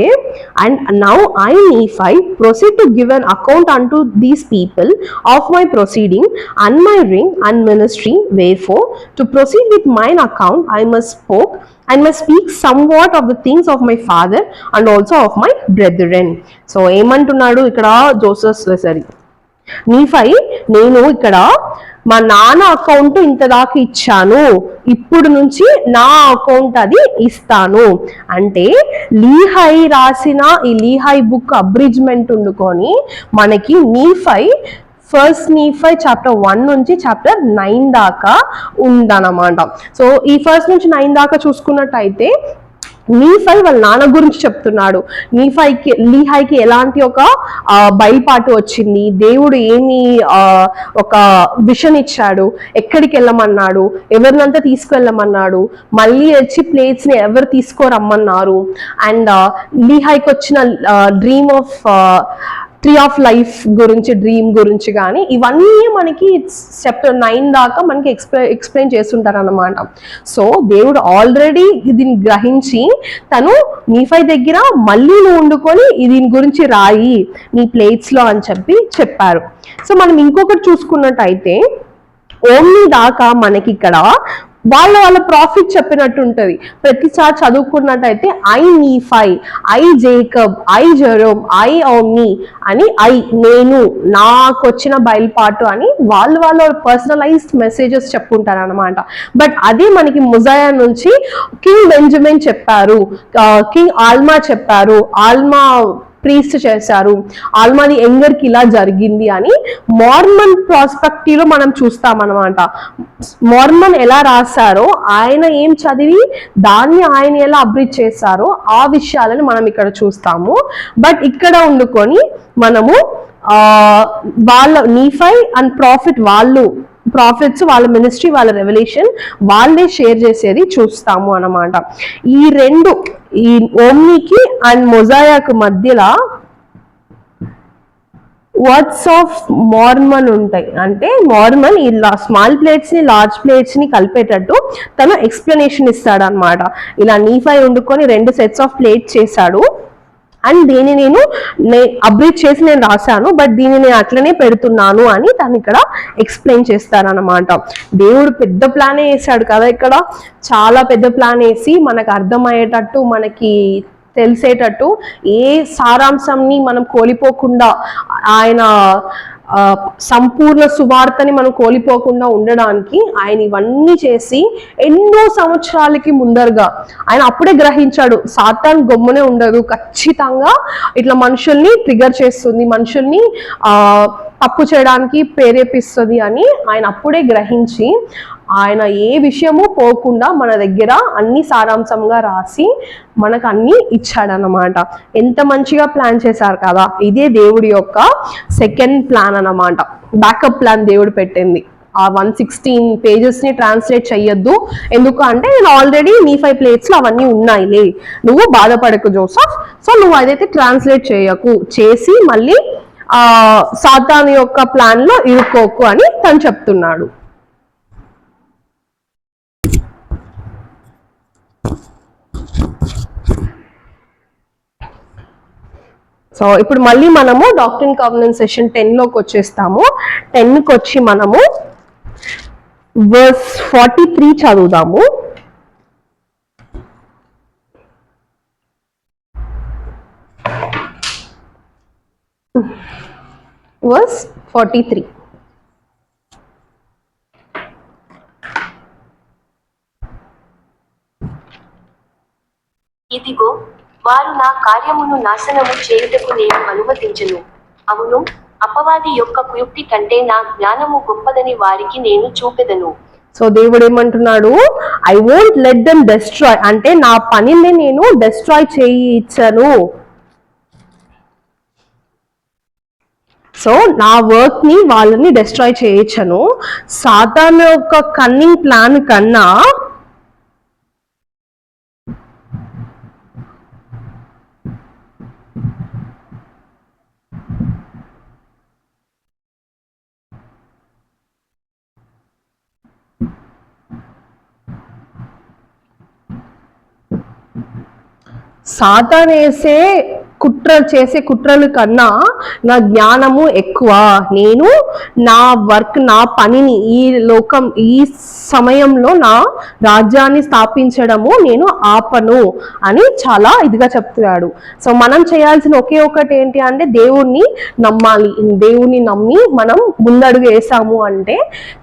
and now I Nephi proceed to give an account unto these people of my proceeding and my ring and ministry, wherefore to proceed with mine account I must speak somewhat of the things of my father and also of my brethren. So ఏమంటున్నాడు ఇక్కడ నీఫై, నేను ఇక్కడ మా నాన్న account ఇంత దాకా ఇచ్చాను, ఇప్పుడు నుంచి నా అకౌంట్ అది ఇస్తాను అంటే, లీహై రాసిన ఈ లీహై బుక్ అబ్రిజ్మెంట్ ఉండుకొని మనకి నీఫై ఫస్ట్ నీఫై చాప్టర్ 1 నుంచి చాప్టర్ 9 దాకా ఉందన్నమాట. సో ఈ ఫస్ట్ నుంచి 9 దాకా చూసుకున్నట్టయితే నీఫై వాళ్ళ నాన్న గురించి చెప్తున్నాడు. లీహైకి ఎలాంటి ఒక బయలుపాటు వచ్చింది, దేవుడు ఏమి ఒక విషన్ ఇచ్చాడు, ఎక్కడికి వెళ్ళమన్నాడు, ఎవరినంతా తీసుకువెళ్ళమన్నాడు, మళ్ళీ వచ్చి ప్లేట్స్ ని ఎవరు తీసుకోరమ్మన్నారు, అండ్ లీహైకి వచ్చిన dream of tree of life గురించి, డ్రీమ్ గురించి కానీ ఇవన్నీ మనకి చాప్టర్ 9 దాకా మనకి ఎక్స్ప్లెయిన్ చేస్తుంటారు అన్నమాట. సో దేవుడు ఆల్రెడీ దీన్ని గ్రహించి తను నీఫై దగ్గర మళ్ళీ నువ్వు వండుకొని దీని గురించి రాయి నీ ప్లేట్స్ లో అని చెప్పారు. సో మనం ఇంకొకటి చూసుకున్నట్టయితే ఓమ్ని దాకా మనకి ఇక్కడ వాళ్ళ ప్రాఫిట్ చెప్పినట్టు ఉంటది. ప్రతిసారి చదువుకున్నట్టయితే I Nephi, I Jacob, I Jarom, I Omni అని నేను, నాకు వచ్చిన బయలుపాటు అని వాళ్ళ పర్సనలైజ్డ్ మెసేజెస్ చెప్పుకుంటారు అనమాట. బట్ అదే మనకి మొజాయా నుంచి కింగ్ బెంజమిన్ చెప్పారు, కింగ్ ఆల్మా చెప్పారు, ఆల్మా ప్రీస్ట్ చేశారు, ఆల్మాది ఎంగర్కి ఇలా జరిగింది అని మార్మన్ ప్రాస్పెక్టివ్ లో మనం చూస్తామన్నమాట. మార్మన్ ఎలా రాశారో, ఆయన ఏం చదివి దాన్ని ఆయన ఎలా అబ్రిజ్ చేశారో ఆ విషయాలను మనం ఇక్కడ చూస్తాము. బట్ ఇక్కడ ఉండుకొని మనము వాళ్ళ నీఫై అండ్ ప్రాఫిట్స్ వాళ్ళ మినిస్ట్రీ, వాళ్ళ రెవల్యూషన్ వాళ్ళే షేర్ చేసేది చూస్తాము అన్నమాట. ఈ రెండు, ఈ ఓమ్నికి అండ్ మొజాయాకు మధ్యలో వర్డ్స్ ఆఫ్ మార్మన్ ఉంటాయి. అంటే మార్మన్ ఈ స్మాల్ ప్లేట్స్ ని లార్జ్ ప్లేట్స్ ని కలిపేటట్టు తను ఎక్స్ప్లెనేషన్ ఇస్తాడు అనమాట. ఇలా నీఫై వండుకొని 2 సెట్స్ ఆఫ్ ప్లేట్స్ చేశాడు అండ్ దీన్ని నేను అబ్రిజ్ చేసి నేను రాశాను, బట్ దీన్ని నేను అట్లనే పెడుతున్నాను అని తను ఇక్కడ ఎక్స్ప్లెయిన్ చేస్తారనమాట. దేవుడు పెద్ద ప్లానే వేసాడు కదా, ఇక్కడ చాలా పెద్ద ప్లాన్ వేసి మనకు అర్థమయ్యేటట్టు, మనకి తెలిసేటట్టు, ఏ సారాంశంని మనం కోల్పోకుండా, ఆయన సంపూర్ణ సువార్తని మనం కోల్పోకుండా ఉండడానికి ఆయన ఇవన్నీ చేసి ఎన్నో సంవత్సరాలకి ముందరగా ఆయన అప్పుడే గ్రహించాడు, సాతాన్ గమ్మునే ఉండదు, ఖచ్చితంగా ఇట్లా మనుషుల్ని ట్రిగర్ చేస్తుంది, మనుషుల్ని తప్పు చేయడానికి ప్రేరేపిస్తుంది అని ఆయన అప్పుడే గ్రహించి ఆయన ఏ విషయము పోకుండా మన దగ్గర అన్ని సారాంశంగా రాసి మనకు అన్ని ఇచ్చాడనమాట. ఎంత మంచిగా ప్లాన్ చేశారు కదా. ఇదే దేవుడి యొక్క సెకండ్ ప్లాన్ అన్నమాట, బ్యాకప్ ప్లాన్ దేవుడు పెట్టింది. ఆ 116 pages ని ట్రాన్స్లేట్ చెయ్యొద్దు, ఎందుకు అంటే నేను ఆల్రెడీ నీఫై ప్లేట్స్ లో అవన్నీ ఉన్నాయిలే, నువ్వు బాధపడకు జోసఫ్, సో నువ్వు అదైతే ట్రాన్స్లేట్ చేసి మళ్ళీ సాతాను యొక్క ప్లాన్ లో ఇరుక్కోకు అని తను చెప్తున్నాడు. సో ఇప్పుడు మళ్ళీ మనము డాక్ట్రిన్ కవెనెంట్ సెషన్ 10లోకి వచ్చేస్తాము. 10కి వచ్చి మనము వర్స్ 43 చదువుదాము. వర్స్ 43. ఇదిగో వారు నా కార్యమును నాశనము చేయుటకు నేను అనుమతించను. అవును, అపవాది యొక్క కుయుక్తి కంటే నా జ్ఞానము గొప్పదని వారికి నేను చూపెదను. సో దేవుడు ఏమంటున్నాడు, I won't let them destroy, అంటే నా పనిని నేను డెస్ట్రాయ్ చేయించను. సో నా వర్క్ ని వాళ్ళని డిస్ట్రాయ్ చేయొచ్చను. సాతాను యొక్క కన్నింగ్ ప్లాన్ కన్నా సాతానేసే చేసే కుట్రల కన్నా నా జ్ఞానము ఎక్కువ. నేను నా వర్క్, నా పనిని ఈ సమయంలో నా రాజ్యాన్ని స్థాపించడము నేను ఆపను అని చాలా ఇదిగా చెప్తున్నాడు. సో మనం చేయాల్సిన ఒకే ఒకటి ఏంటి అంటే దేవుణ్ణి నమ్మాలి. దేవుణ్ణి నమ్మి మనం ముందడుగు వేసాము అంటే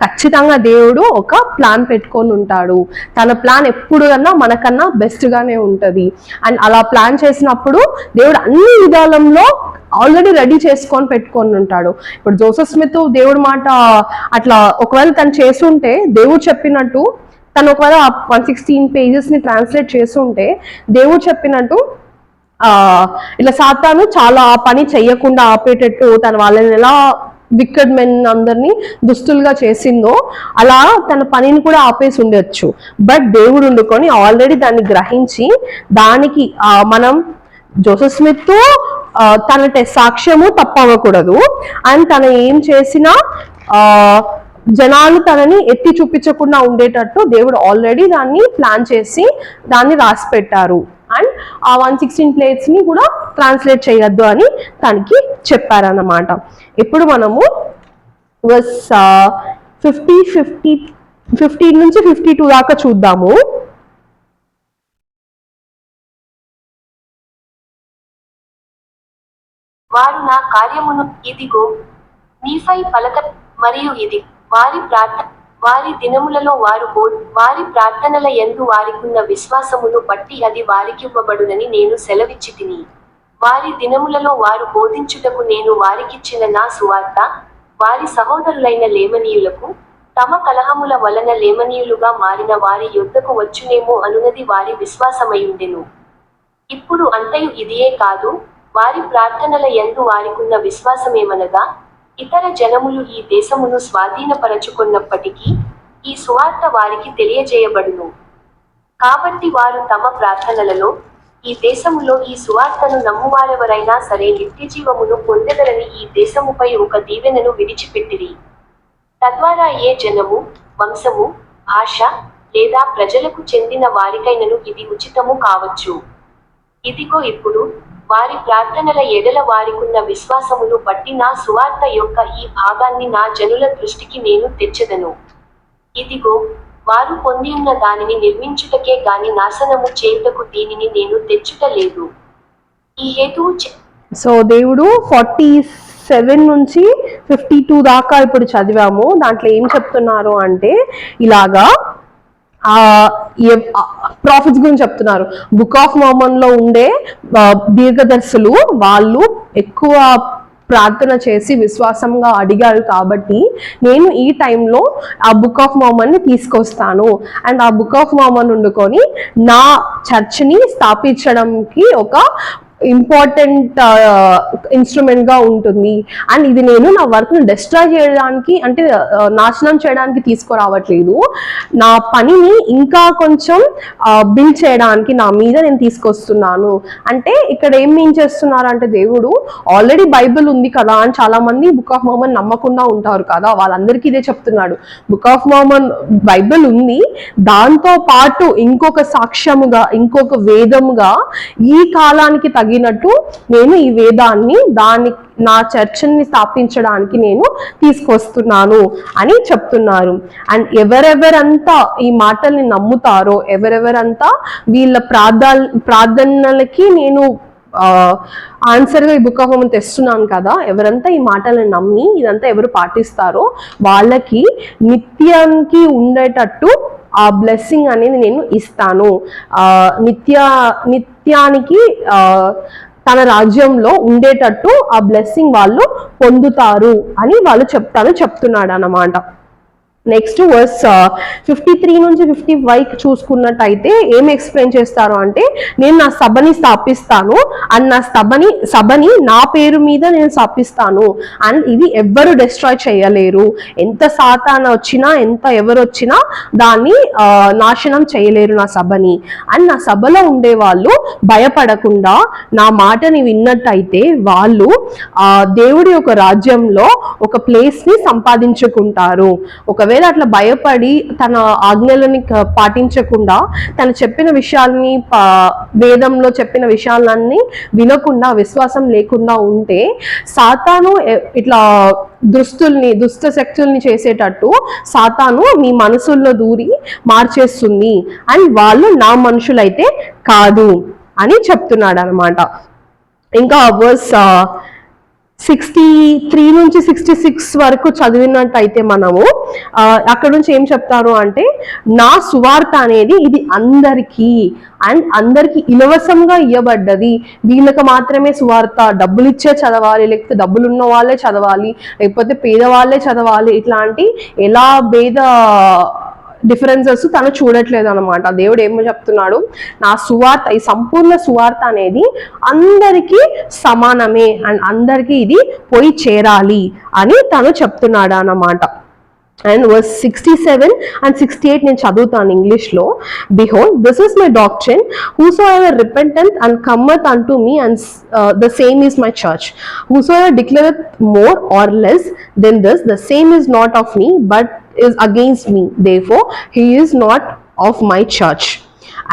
ఖచ్చితంగా దేవుడు ఒక ప్లాన్ పెట్టుకొని ఉంటాడు. తన ప్లాన్ ఎప్పుడు కన్నా మనకన్నా బెస్ట్ గానే ఉంటది. అండ్ అలా ప్లాన్ చేసినప్పుడు దేవుడు అన్ని విధాలంలో ఆల్రెడీ రెడీ చేసుకొని పెట్టుకొని ఉంటాడు. ఇప్పుడు జోసెఫ్ స్మిత్ దేవుడి మాట అట్లా ఒకవేళ తను చేస్తుంటే, దేవుడు చెప్పినట్టు తను ఒకవేళ 116 pages ని ట్రాన్స్లేట్ చేస్తుంటే, దేవుడు చెప్పినట్టు ఇలా సాతాను చాలా ఆ పని చెయ్యకుండా ఆపేటట్టు తన వాళ్ళని ఎలా వికెడ్ మెన్ అందరినీ దుస్తులుగా చేసిందో అలా తన పనిని కూడా ఆపేసి ఉండొచ్చు. బట్ దేవుడు ఉండుకొని ఆల్రెడీ దాన్ని గ్రహించి దానికి మనం జోసెఫ్ స్మిత్ తన సాక్ష్యము తప్పవకూడదు. అండ్ తను ఏం చేసినా జనాలు తనని ఎత్తి చూపించకుండా ఉండేటట్టు దేవుడు ఆల్రెడీ దాన్ని ప్లాన్ చేసి దాన్ని రాసి పెట్టారు. అండ్ ఆ 116 plates ని కూడా ట్రాన్స్లేట్ చేయొద్దు అని తనకి చెప్పారన్నమాట. ఇప్పుడు మనము వర్స్ 15 నుంచి 52 దాకా చూద్దాము. వారు నా కార్యమును ఇదిగో నీపై పలక మరియు ఇది వారి దినములలో వారి ప్రార్థనల యందు వారికున్న విశ్వాసమును బట్టి అది వారికివ్వబడునని నేను సెలవిచ్చితిని. వారి దినములలో వారు బోధించుటకు నేను వారికిచ్చిన నా సువార్త వారి సహోదరులైన లేమనీయులకు తమ కలహముల వలన లేమనీయులుగా మారిన వారి యొద్దకు వచ్చునేమో అనునది వారి విశ్వాసమయుండెను. ఇప్పుడు అంతయు ఇదియే కాదు, వారి ప్రార్థనల యందు వారికున్న విశ్వాసమేమనగా, ఇతర జనములు ఈ దేశమును స్వాధీనపరచుకున్నప్పటికీ ఈ సువార్త వారికి తెలియజేయబడును. కాబట్టి వారు తమ ప్రార్థనలలో ఈ దేశములో ఈ సువార్తను నమ్మువారెవరైనా సరే నిత్యజీవమును పొందెదరని ఈ దేశముపై ఒక దీవెనను విడిచిపెట్టిరి. తద్వారా ఏ జనము, వంశము, భాష లేదా ప్రజలకు చెందిన వారికైనను ఇది ఉచితము కావచ్చు. ఇదిగో ఇప్పుడు వారి ప్రార్థనల ఎడల వారికున్న విశ్వాసమును బట్టి నా సువార్త యొక్క ఈ భాగాన్ని నా జనుల దృష్టికి నేను తెచ్చెదను. ఇదిగో వారు పొందియున్న దానిని నిర్మించుటకే గాని నాశనము చేయుటకు దీనిని నేను తెచ్చుట లేదు. ఈ హేతువు సో దేవుడు 47 నుంచి 52 దాకా ఇప్పుడు చదివాము. దాంట్లో ఏం చెప్తున్నారు అంటే ఇలాగా ప్రాఫిట్స్ గురించి చెప్తున్నారు. బుక్ ఆఫ్ మోర్మన్ లో ఉండే దీర్ఘదర్శులు వాళ్ళు ఎక్కువ ప్రార్థన చేసి విశ్వాసంగా అడిగారు కాబట్టి నేను ఈ టైంలో ఆ బుక్ ఆఫ్ మోర్మన్ ని తీసుకొస్తాను. అండ్ ఆ బుక్ ఆఫ్ మోర్మన్ వండుకొని నా చర్చ్ని స్థాపించడానికి ఒక ఇంపార్టెంట్ ఇన్స్ట్రుమెంట్ గా ఉంటుంది. అండ్ ఇది నేను నా వర్క్ ని డిస్ట్రాయ్ చేయడానికి అంటే నాశనం చేయడానికి తీసుకురావట్లేదు, నా పనిని ఇంకా కొంచెం బిల్డ్ చేయడానికి నా మీద నేను తీసుకొస్తున్నాను. అంటే ఇక్కడ ఏం మీన్ చేస్తున్నారు అంటే దేవుడు ఆల్రెడీ బైబిల్ ఉంది కదా అని చాలా మంది బుక్ ఆఫ్ మోర్మన్ నమ్మకుండా ఉంటారు కదా, వాళ్ళందరికీ ఇదే చెప్తున్నాడు. బుక్ ఆఫ్ మోర్మన్ బైబిల్ ఉంది, దాంతో పాటు ఇంకొక సాక్ష్యముగా ఇంకొక వేదముగా ఈ కాలానికి తగినట్టు నేను ఈ వేదాన్ని నా చర్చిని స్థాపించడానికి నేను తీసుకొస్తున్నాను అని చెప్తున్నారు. అండ్ ఎవరెవరంతా ఈ మాటల్ని నమ్ముతారో, ఎవరెవరంతా వీళ్ళ ప్రార్థనలకి నేను ఆన్సర్గా ఈ బుక్ ఆఫ్ మోర్మన్ తెస్తున్నాను కదా, ఎవరంతా ఈ మాటలను నమ్మి ఇదంతా ఎవరు పాటిస్తారో వాళ్ళకి నిత్యానికి ఉండేటట్టు ఆ బ్లెస్సింగ్ అనేది నేను ఇస్తాను. నిత్యానికి తన రాజ్యంలో ఉండేటట్టు ఆ బ్లెస్సింగ్ వాళ్ళు పొందుతారు అని వాళ్ళు చెప్తున్నాడు అన్నమాట. నెక్స్ట్ వర్స్ 53 నుంచి 55 చూసుకున్నట్టయితే ఏం ఎక్స్ప్లెయిన్ చేస్తారు అంటే, నేను నా సభని స్థాపిస్తాను అండ్ నా సభని నా పేరు మీద నేను స్థాపిస్తాను అండ్ ఇది ఎవ్వరు డిస్ట్రాయ్ చేయలేరు, ఎంత సాతాన వచ్చినా ఎంత ఎవరు వచ్చినా దాన్ని నాశనం చేయలేరు నా సభని. అండ్ నా సభలో ఉండే వాళ్ళు భయపడకుండా నా మాటని విన్నట్టయితే వాళ్ళు దేవుడి యొక్క రాజ్యంలో ఒక ప్లేస్ ని సంపాదించుకుంటారు. ఒకవేళ అట్లా భయపడి తన ఆజ్ఞలని పాటించకుండా తను చెప్పిన విషయాల్ని వేదంలో చెప్పిన విషయాలన్నీ వినకుండా విశ్వాసం లేకుండా ఉంటే సాతాను ఇట్లా దుష్ట శక్తుల్ని చేసేటట్టు సాతాను మీ మనసుల్లో దూరి మార్చేస్తుంది అండ్ వాళ్ళు నా మనుషులైతే కాదు అని చెప్తున్నాడు అనమాట. ఇంకా వర్స్ 63 నుంచి 66 వరకు చదివినట్టయితే మనము అక్కడ నుంచి ఏం చెప్తారు అంటే, నా సువార్త అనేది ఇది అందరికీ అండ్ అందరికి ఇలవసంగా ఇవ్వబడ్డది, వీళ్ళకి మాత్రమే సువార్త, డబ్బులు ఇచ్చే చదవాలి, లేకపోతే డబ్బులు ఉన్న వాళ్ళే చదవాలి, లేకపోతే పేదవాళ్ళే చదవాలి, ఇట్లాంటి ఎలా భేద డిఫరెన్సెస్ తను చూడట్లేదు అనమాట. దేవుడు ఏమో చెప్తున్నాడు, నా సువార్త, ఈ సంపూర్ణ సువార్త అనేది అందరికీ సమానమే అండ్ అందరికీ ఇది పోయి చేరాలి అని తను చెప్తున్నాడు అన్నమాట. అండ్ వర్స్ 67 and 68 నేను చదువుతాను ఇంగ్లీష్లో. Behold, this is my doctrine, whosoever repenteth and cometh unto me, and the same is my church. Whosoever declareth more or less than this, the same is not of me, but is against me. Therefore, he is not of my church.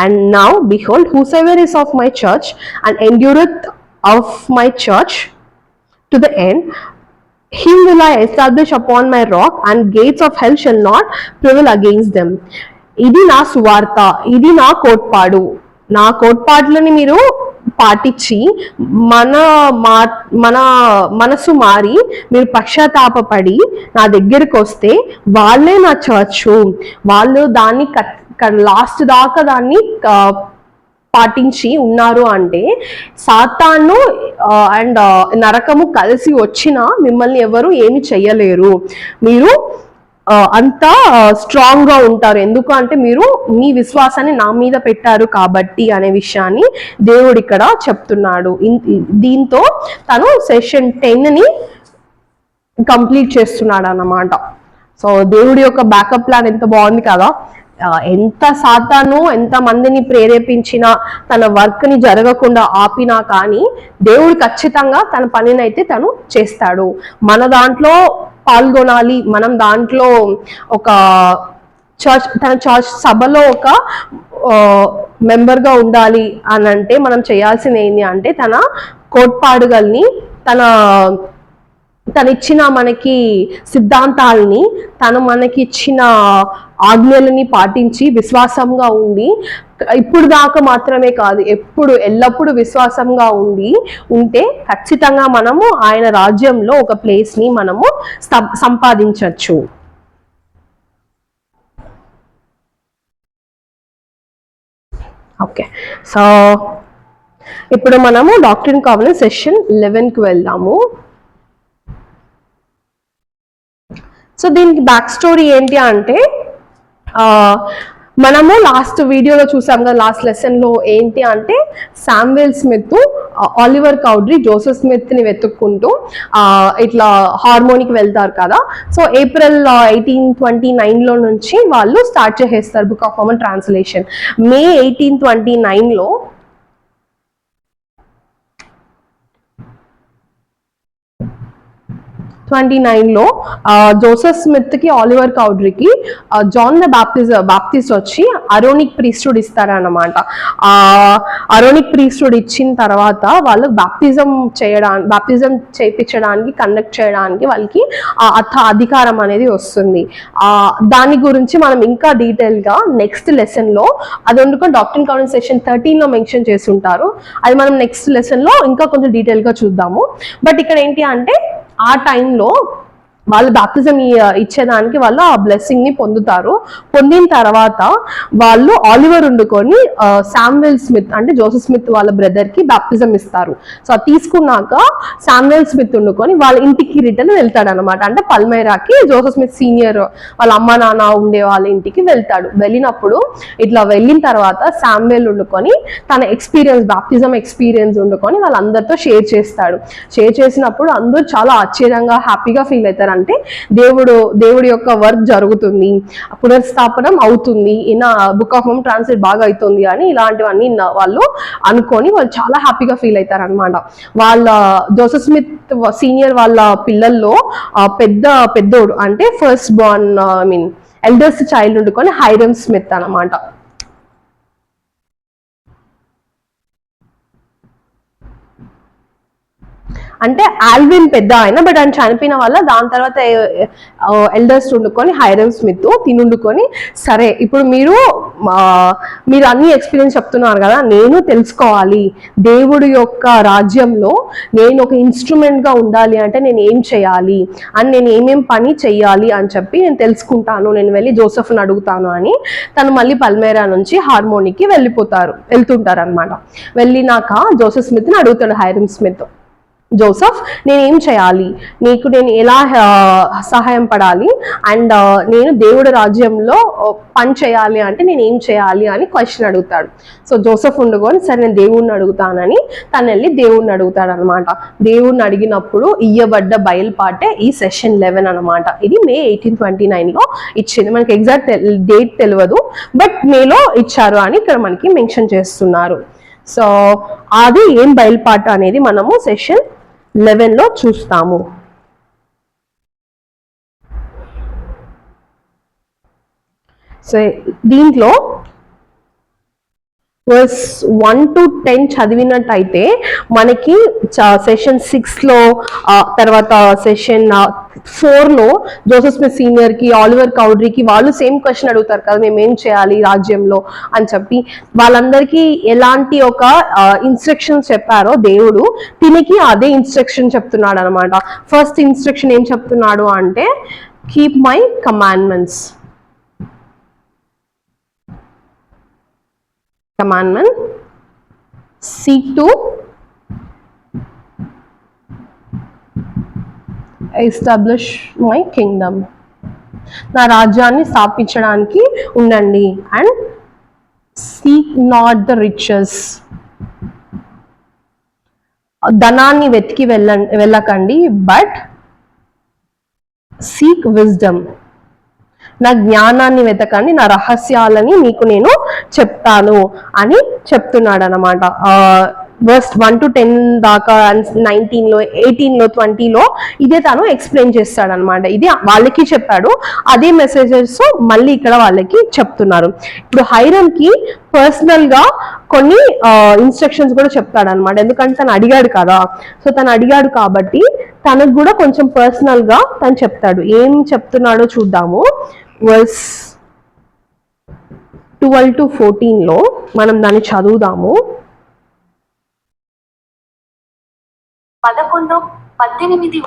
And now, behold, whosoever is of my church and endureth of my church to the end, him will I establish upon my rock, and gates of hell shall not prevail against them. ఇది నా సువార్త, ఇది నా కోట్పాడు. నా కోట్పాట్లని మీరు పాటించి మన మనసు మారి మీరు పశ్చాత్తాపపడి నా దగ్గరికి వస్తే వాళ్ళే నా చర్చు, వాళ్ళు దాన్ని లాస్ట్ దాకా దాన్ని పాటించి ఉన్నారు అంటే సాతాను అండ్ నరకము కలిసి వచ్చినా మిమ్మల్ని ఎవరు ఏమి చెయ్యలేరు, మీరు అంతా స్ట్రాంగ్ గా ఉంటారు. ఎందుకు అంటే మీరు మీ విశ్వాసాన్ని నా మీద పెట్టారు కాబట్టి అనే విషయాన్ని దేవుడు ఇక్కడ చెప్తున్నాడు. దీంతో తను సెషన్ 10ని కంప్లీట్ చేస్తున్నాడు అన్నమాట. సో దేవుడి యొక్క బ్యాకప్ ప్లాన్ ఎంత బాగుంది కదా. ఎంత సాతాను ఎంత మందిని ప్రేరేపించినా తన వర్క్ ని జరగకుండా ఆపినా కానీ దేవుడు ఖచ్చితంగా తన పనినైతే తను చేస్తాడు. మన దాంట్లో పాల్గొనాలి, మనం దాంట్లో ఒక తన చర్చ్ సభలో ఒక మెంబర్గా ఉండాలి అని అంటే మనం చేయాల్సింది ఏంటి అంటే తన కోట్పాడుగల్ని తనిచ్చిన మనకి సిద్ధాంతాలని తను మనకి ఇచ్చిన ఆజ్ఞలని పాటించి విశ్వాసంగా ఉండి, ఇప్పుడు దాకా మాత్రమే కాదు ఎల్లప్పుడూ విశ్వాసంగా ఉంటే ఖచ్చితంగా మనము ఆయన రాజ్యంలో ఒక ప్లేస్ ని మనము సంపాదించవచ్చు. ఓకే, సో ఇప్పుడు మనము డాక్ట్రిన్ కావలెన్స్ సెషన్ 11కి వెళ్దాము. సో దీనికి బ్యాక్ స్టోరీ ఏంటి అంటే, మనము లాస్ట్ వీడియోలో చూసాం కదా, లాస్ట్ లెసన్లో ఏంటి అంటే Samuel Smith Oliver Cowdery Joseph స్మిత్ని వెతుక్కుంటూ ఇట్లా హార్మోనికి వెళ్తారు కదా. సో ఏప్రిల్ 1829లో నుంచి వాళ్ళు స్టార్ట్ చేసేస్తారు book of Mormon translation. May 1829లో జోసెఫ్ స్మిత్ కి ఆలివర్ కౌడ్రీకి జాన్ ద బాప్టిస్ట్ వచ్చి అరోనిక్ ప్రీస్టుడ్ ఇస్తారన్నమాట. అరోనిక్ ప్రీస్టుడ్ ఇచ్చిన తర్వాత వాళ్ళు బాప్టిజం చేయించడానికి కండక్ట్ చేయడానికి వాళ్ళకి అధికారం అనేది వస్తుంది. దాని గురించి మనం ఇంకా డీటెయిల్ గా నెక్స్ట్ లెసన్ లో, అది ఎందుకంటే డాక్ట్రిన్ కావలెన్స్ సెషన్ 13లో మెన్షన్ చేసి ఉంటారు, అది మనం నెక్స్ట్ లెసన్ లో ఇంకా కొంచెం డీటెయిల్ గా చూద్దాము. బట్ ఇక్కడ ఏంటి అంటే ఆ టైంలో వాళ్ళు బాప్తిజం ఇచ్చేదానికి వాళ్ళు ఆ బ్లెస్సింగ్ ని పొందుతారు. పొందిన తర్వాత వాళ్ళు ఆలివర్ వండుకొని శామ్యుయల్ స్మిత్ అంటే జోసెఫ్ స్మిత్ వాళ్ళ బ్రదర్ కి బాప్తిజం ఇస్తారు. సో తీసుకున్నాక శామ్యుయల్ స్మిత్ వండుకొని వాళ్ళ ఇంటికి రిటర్న్ వెళ్తాడు అనమాట. అంటే పల్మైరాకి జోసెఫ్ స్మిత్ సీనియర్ వాళ్ళ అమ్మ నాన్న ఉండే వాళ్ళ ఇంటికి వెళ్తాడు. వెళ్ళినప్పుడు ఇట్లా వెళ్ళిన తర్వాత శామ్యుయల్ వండుకొని తన ఎక్స్పీరియన్స్ బాప్తిజం ఎక్స్పీరియన్స్ వండుకొని వాళ్ళందరితో షేర్ చేస్తాడు. షేర్ చేసినప్పుడు అందరూ చాలా ఆశ్చర్యంగా హ్యాపీగా ఫీల్ అవుతారు. అంటే దేవుడి యొక్క వర్క్ జరుగుతుంది, పునర్స్థాపనం అవుతుంది, ఈయన బుక్ ఆఫ్ మోర్మన్ ట్రాన్స్లేట్ బాగా అవుతుంది అని ఇలాంటివన్నీ వాళ్ళు అనుకొని వాళ్ళు చాలా హ్యాపీగా ఫీల్ అవుతారు అనమాట. వాళ్ళ జోసెఫ్ స్మిత్ సీనియర్ వాళ్ళ పిల్లల్లో పెద్దోడు అంటే first Born I mean elders child వండుకొని హైరమ్ స్మిత్ అనమాట. అంటే ఆల్విన్ పెద్ద ఆయన, బట్ ఆయన చనిపోయిన వల్ల దాని తర్వాత ఎల్డర్స్ వండుకొని హైరమ్ స్మిత్ తినుండుకొని, సరే ఇప్పుడు మీరు అన్ని ఎక్స్పీరియన్స్ చెప్తున్నారు కదా, నేను తెలుసుకోవాలి దేవుడి యొక్క రాజ్యంలో నేను ఒక ఇన్స్ట్రుమెంట్ గా ఉండాలి అంటే నేను ఏం చేయాలి అని, నేను ఏమేం పని చెయ్యాలి అని చెప్పి నేను తెలుసుకుంటాను, నేను వెళ్ళి జోసెఫ్ని అడుగుతాను అని తను మళ్ళీ పల్మేరా నుంచి హార్మోనికి వెళ్తుంటారు అనమాట. వెళ్ళినాక జోసెఫ్ స్మిత్ని అడుగుతాడు హైరమ్ స్మిత్, జోసెఫ్ నేనేం చేయాలి, నీకు నేను ఎలా సహాయం పడాలి అండ్ నేను దేవుడి రాజ్యంలో పని చేయాలి అంటే నేను ఏం చేయాలి అని క్వశ్చన్ అడుగుతాడు. సో జోసెఫ్ ఉండుకొని సరే నేను దేవుణ్ణి అడుగుతానని తను వెళ్ళి దేవుణ్ణి అడుగుతాడు అనమాట. దేవుణ్ణి అడిగినప్పుడు ఇయ్యబడ్డ బయలుపాటే ఈ సెషన్ 11 అనమాట. ఇది మే 1829లో ఇచ్చింది. మనకి ఎగ్జాక్ట్ డేట్ తెలియదు, బట్ మేలో ఇచ్చారు అని ఇక్కడ మనకి మెన్షన్ చేస్తున్నారు. సో అది ఏం బయలుపాట అనేది మనము సెషన్ 11లో చూస్తాము. సో దీంట్లో వర్స్ 1 to 10 చదివినట్టయితే మనకి సెషన్ 6లో తర్వాత సెషన్ 4లో జోసెఫ్ స్మిత్ సీనియర్ కి ఆలివర్ కౌడ్రీకి వాళ్ళు సేమ్ క్వశ్చన్ అడుగుతారు కదా, మేము ఏం చేయాలి రాజ్యంలో అని చెప్పి. వాళ్ళందరికీ ఎలాంటి ఒక ఇన్స్ట్రక్షన్స్ చెప్పారో దేవుడు తినికి అదే ఇన్స్ట్రక్షన్ చెప్తున్నాడు అనమాట. ఫస్ట్ ఇన్స్ట్రక్షన్ ఏం చెప్తున్నాడు అంటే keep my commandments. Commandment, seek to establish my kingdom. నా రాజ్యాన్ని స్థాపించడానికి ఉండండి. And seek not the riches, ధనాన్ని వెతికి వెళ్ళకండి, బట్ seek wisdom, నా జ్ఞానాన్ని వెతకండి, నా రహస్యాలని మీకు నేను చెప్తాను అని చెప్తున్నాడు అనమాట. వర్స్ 1 to 10 దాకా 19లో 18లో 20లో ఇదే తను ఎక్స్ప్లెయిన్ చేస్తాడు అనమాట. ఇది వాళ్ళకి చెప్పాడు, అదే మెసేజెస్ మళ్ళీ ఇక్కడ వాళ్ళకి చెప్తున్నారు. ఇప్పుడు హైరమ్కి పర్సనల్ గా కొన్ని ఇన్స్ట్రక్షన్స్ కూడా చెప్తాడు అనమాట. ఎందుకంటే తను అడిగాడు కదా, సో తను అడిగాడు కాబట్టి తనకు కూడా కొంచెం పర్సనల్ గా తను చెప్తాడు. ఏం చెప్తున్నాడో చూద్దాము. వర్స్ 12 to 14లో మనం దాన్ని చదువుదాము. 11:18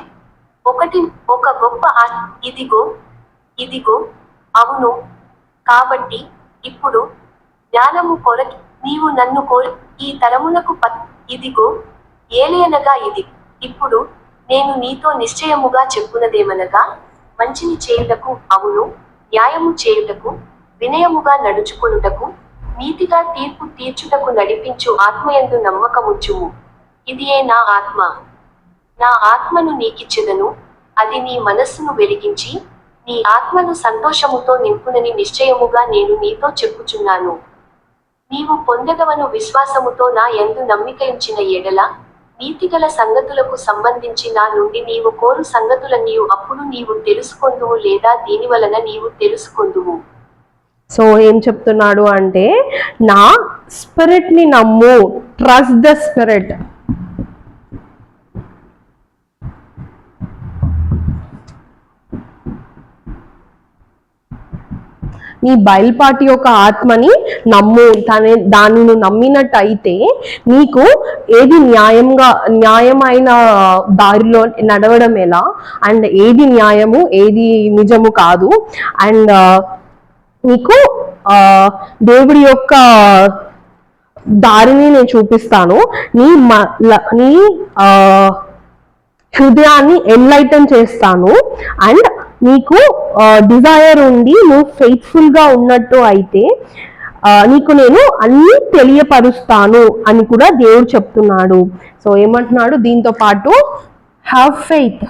ఒక గొప్ప ఇదిగో అవును, కాబట్టి ఇప్పుడు జ్ఞానము కొరకి నీవు నన్ను కోరి ఈ తరమునకు ఇదిగో ఏలియనగా ఇది. ఇప్పుడు నేను నీతో నిశ్చయముగా చెప్పునదేమనగా, మంచిని చేయుటకు అవును, న్యాయము చేయుటకు, వినయముగా నడుచుకొనుటకు, నీతిగా తీర్పు తీర్చుటకు నడిపించు ఆత్మయందు నమ్మకముంచుము. ఇదియే నా ఆత్మ. నా ఆత్మను నీకిచ్చెదను, అది నీ మనస్సును వెలిగించి నీ ఆత్మను సంతోషముతో నింపునని నిశ్చయముగా నేను నీతో చెప్పుచున్నాను. నీవు పొందగవను విశ్వాసముతో నా యందు నమ్మికయుంచిన ఎడల, నీతిగల సంగతులకు సంబంధించి నా నుండి నీవు కోరు సంగతులన్నీయు అప్పుడు నీవు తెలుసుకొందువు, లేదా దీనివలన నీవు తెలుసుకొందువు. సో ఏం చెప్తున్నాడు అంటే నా స్పిరిట్ ని నమ్ము, ట్రస్ట్ ద స్పిరిట్. నీ బయలుపాటి యొక్క ఆత్మని నమ్ము. దాన్ని నువ్వు నమ్మినట్టయితే నీకు ఏది న్యాయమైన దారిలో నడవడం ఎలా, అండ్ ఏది న్యాయము ఏది నిజము కాదు, అండ్ నీకు దేవుడి యొక్క దారిని నేను చూపిస్తాను. నీ హృదయాన్ని ఎన్లైటన్ చేస్తాను. అండ్ నీకు డిజైర్ ఉండి నువ్వు ఫెయిత్ఫుల్ గా ఉన్నట్టు అయితే నీకు నేను అన్ని తెలియపరుస్తాను అని కూడా దేవుడు చెప్తున్నాడు. సో ఏమంటున్నాడు దీంతో పాటు, హ్యావ్ ఫెయిత్.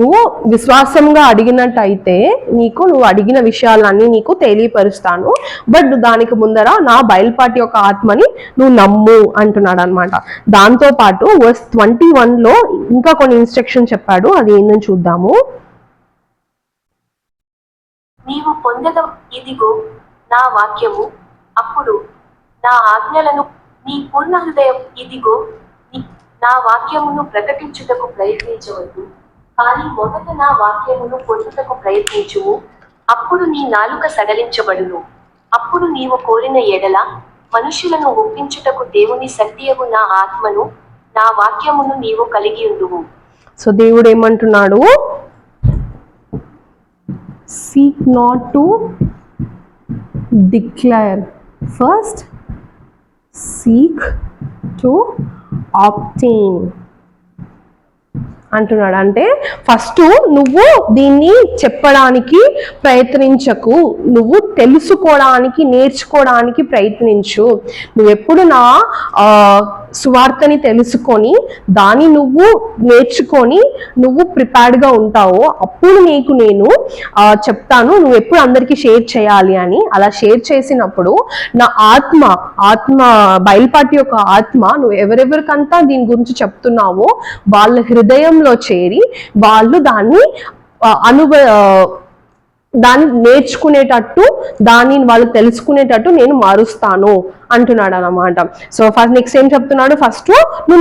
నువ్వు విశ్వాసంగా అడిగినట్టయితే నువ్వు అడిగిన విషయాలన్నీ నీకు తెలియపరుస్తాను. బట్ దానికి ముందర నా బయలుపాటి యొక్క ఆత్మని నువ్వు నమ్ము అంటున్నాడు అనమాట. దాంతో పాటు వర్స్ 21లో ఇంకా కొన్ని ఇన్స్ట్రక్షన్ చెప్పాడు. అది ఏందని చూద్దాము. నీవు పొందద ఇదిగో నా వాక్యము, అప్పుడు నా ఆజ్ఞలను నీ పూర్ణ హృదయం ఇదిగో నా వాక్యమును ప్రకటించుటకు ప్రయత్నించవద్దు, కానీ మొదట నా వాక్యమును పొందుటకు ప్రయత్నించుము, అప్పుడు నీ నాలుక సడలించబడును. అప్పుడు నీవు కోరిన ఎడల మనుషులను ఒప్పించుటకు దేవుని సత్యము నా ఆత్మను నా వాక్యమును నీవు కలిగి ఉండువు. సో దేవుడు ఏమంటున్నాడు, seek not to declare, first seek to obtain అంటున్నాడు. అంటే ఫస్ట్ నువ్వు దీన్ని చెప్పడానికి ప్రయత్నించకు, నువ్వు తెలుసుకోవడానికి నేర్చుకోవడానికి ప్రయత్నించు. నువ్వు ఎప్పుడు నా సువార్తని తెలుసుకొని దాన్ని నువ్వు నేర్చుకొని నువ్వు ప్రిపేర్డ్గా ఉంటావో అప్పుడు నేను చెప్తాను నువ్వు ఎప్పుడు అందరికీ షేర్ చేయాలి అని. అలా షేర్ చేసినప్పుడు నా ఆత్మ బయలుపాటి యొక్క ఆత్మ నువ్వు ఎవరెవరికంతా దీని గురించి చెప్తున్నావో వాళ్ళ హృదయంలో చేరి వాళ్ళు దాన్ని నేర్చుకునేటట్టు దాన్ని వాళ్ళు తెలుసుకునేటట్టు నేను మారుస్తాను అంటున్నాడు అన్నమాట. సో ఫస్ట్ నెక్స్ట్ ఏం చెప్తున్నాడు, ఫస్ట్ నువ్వు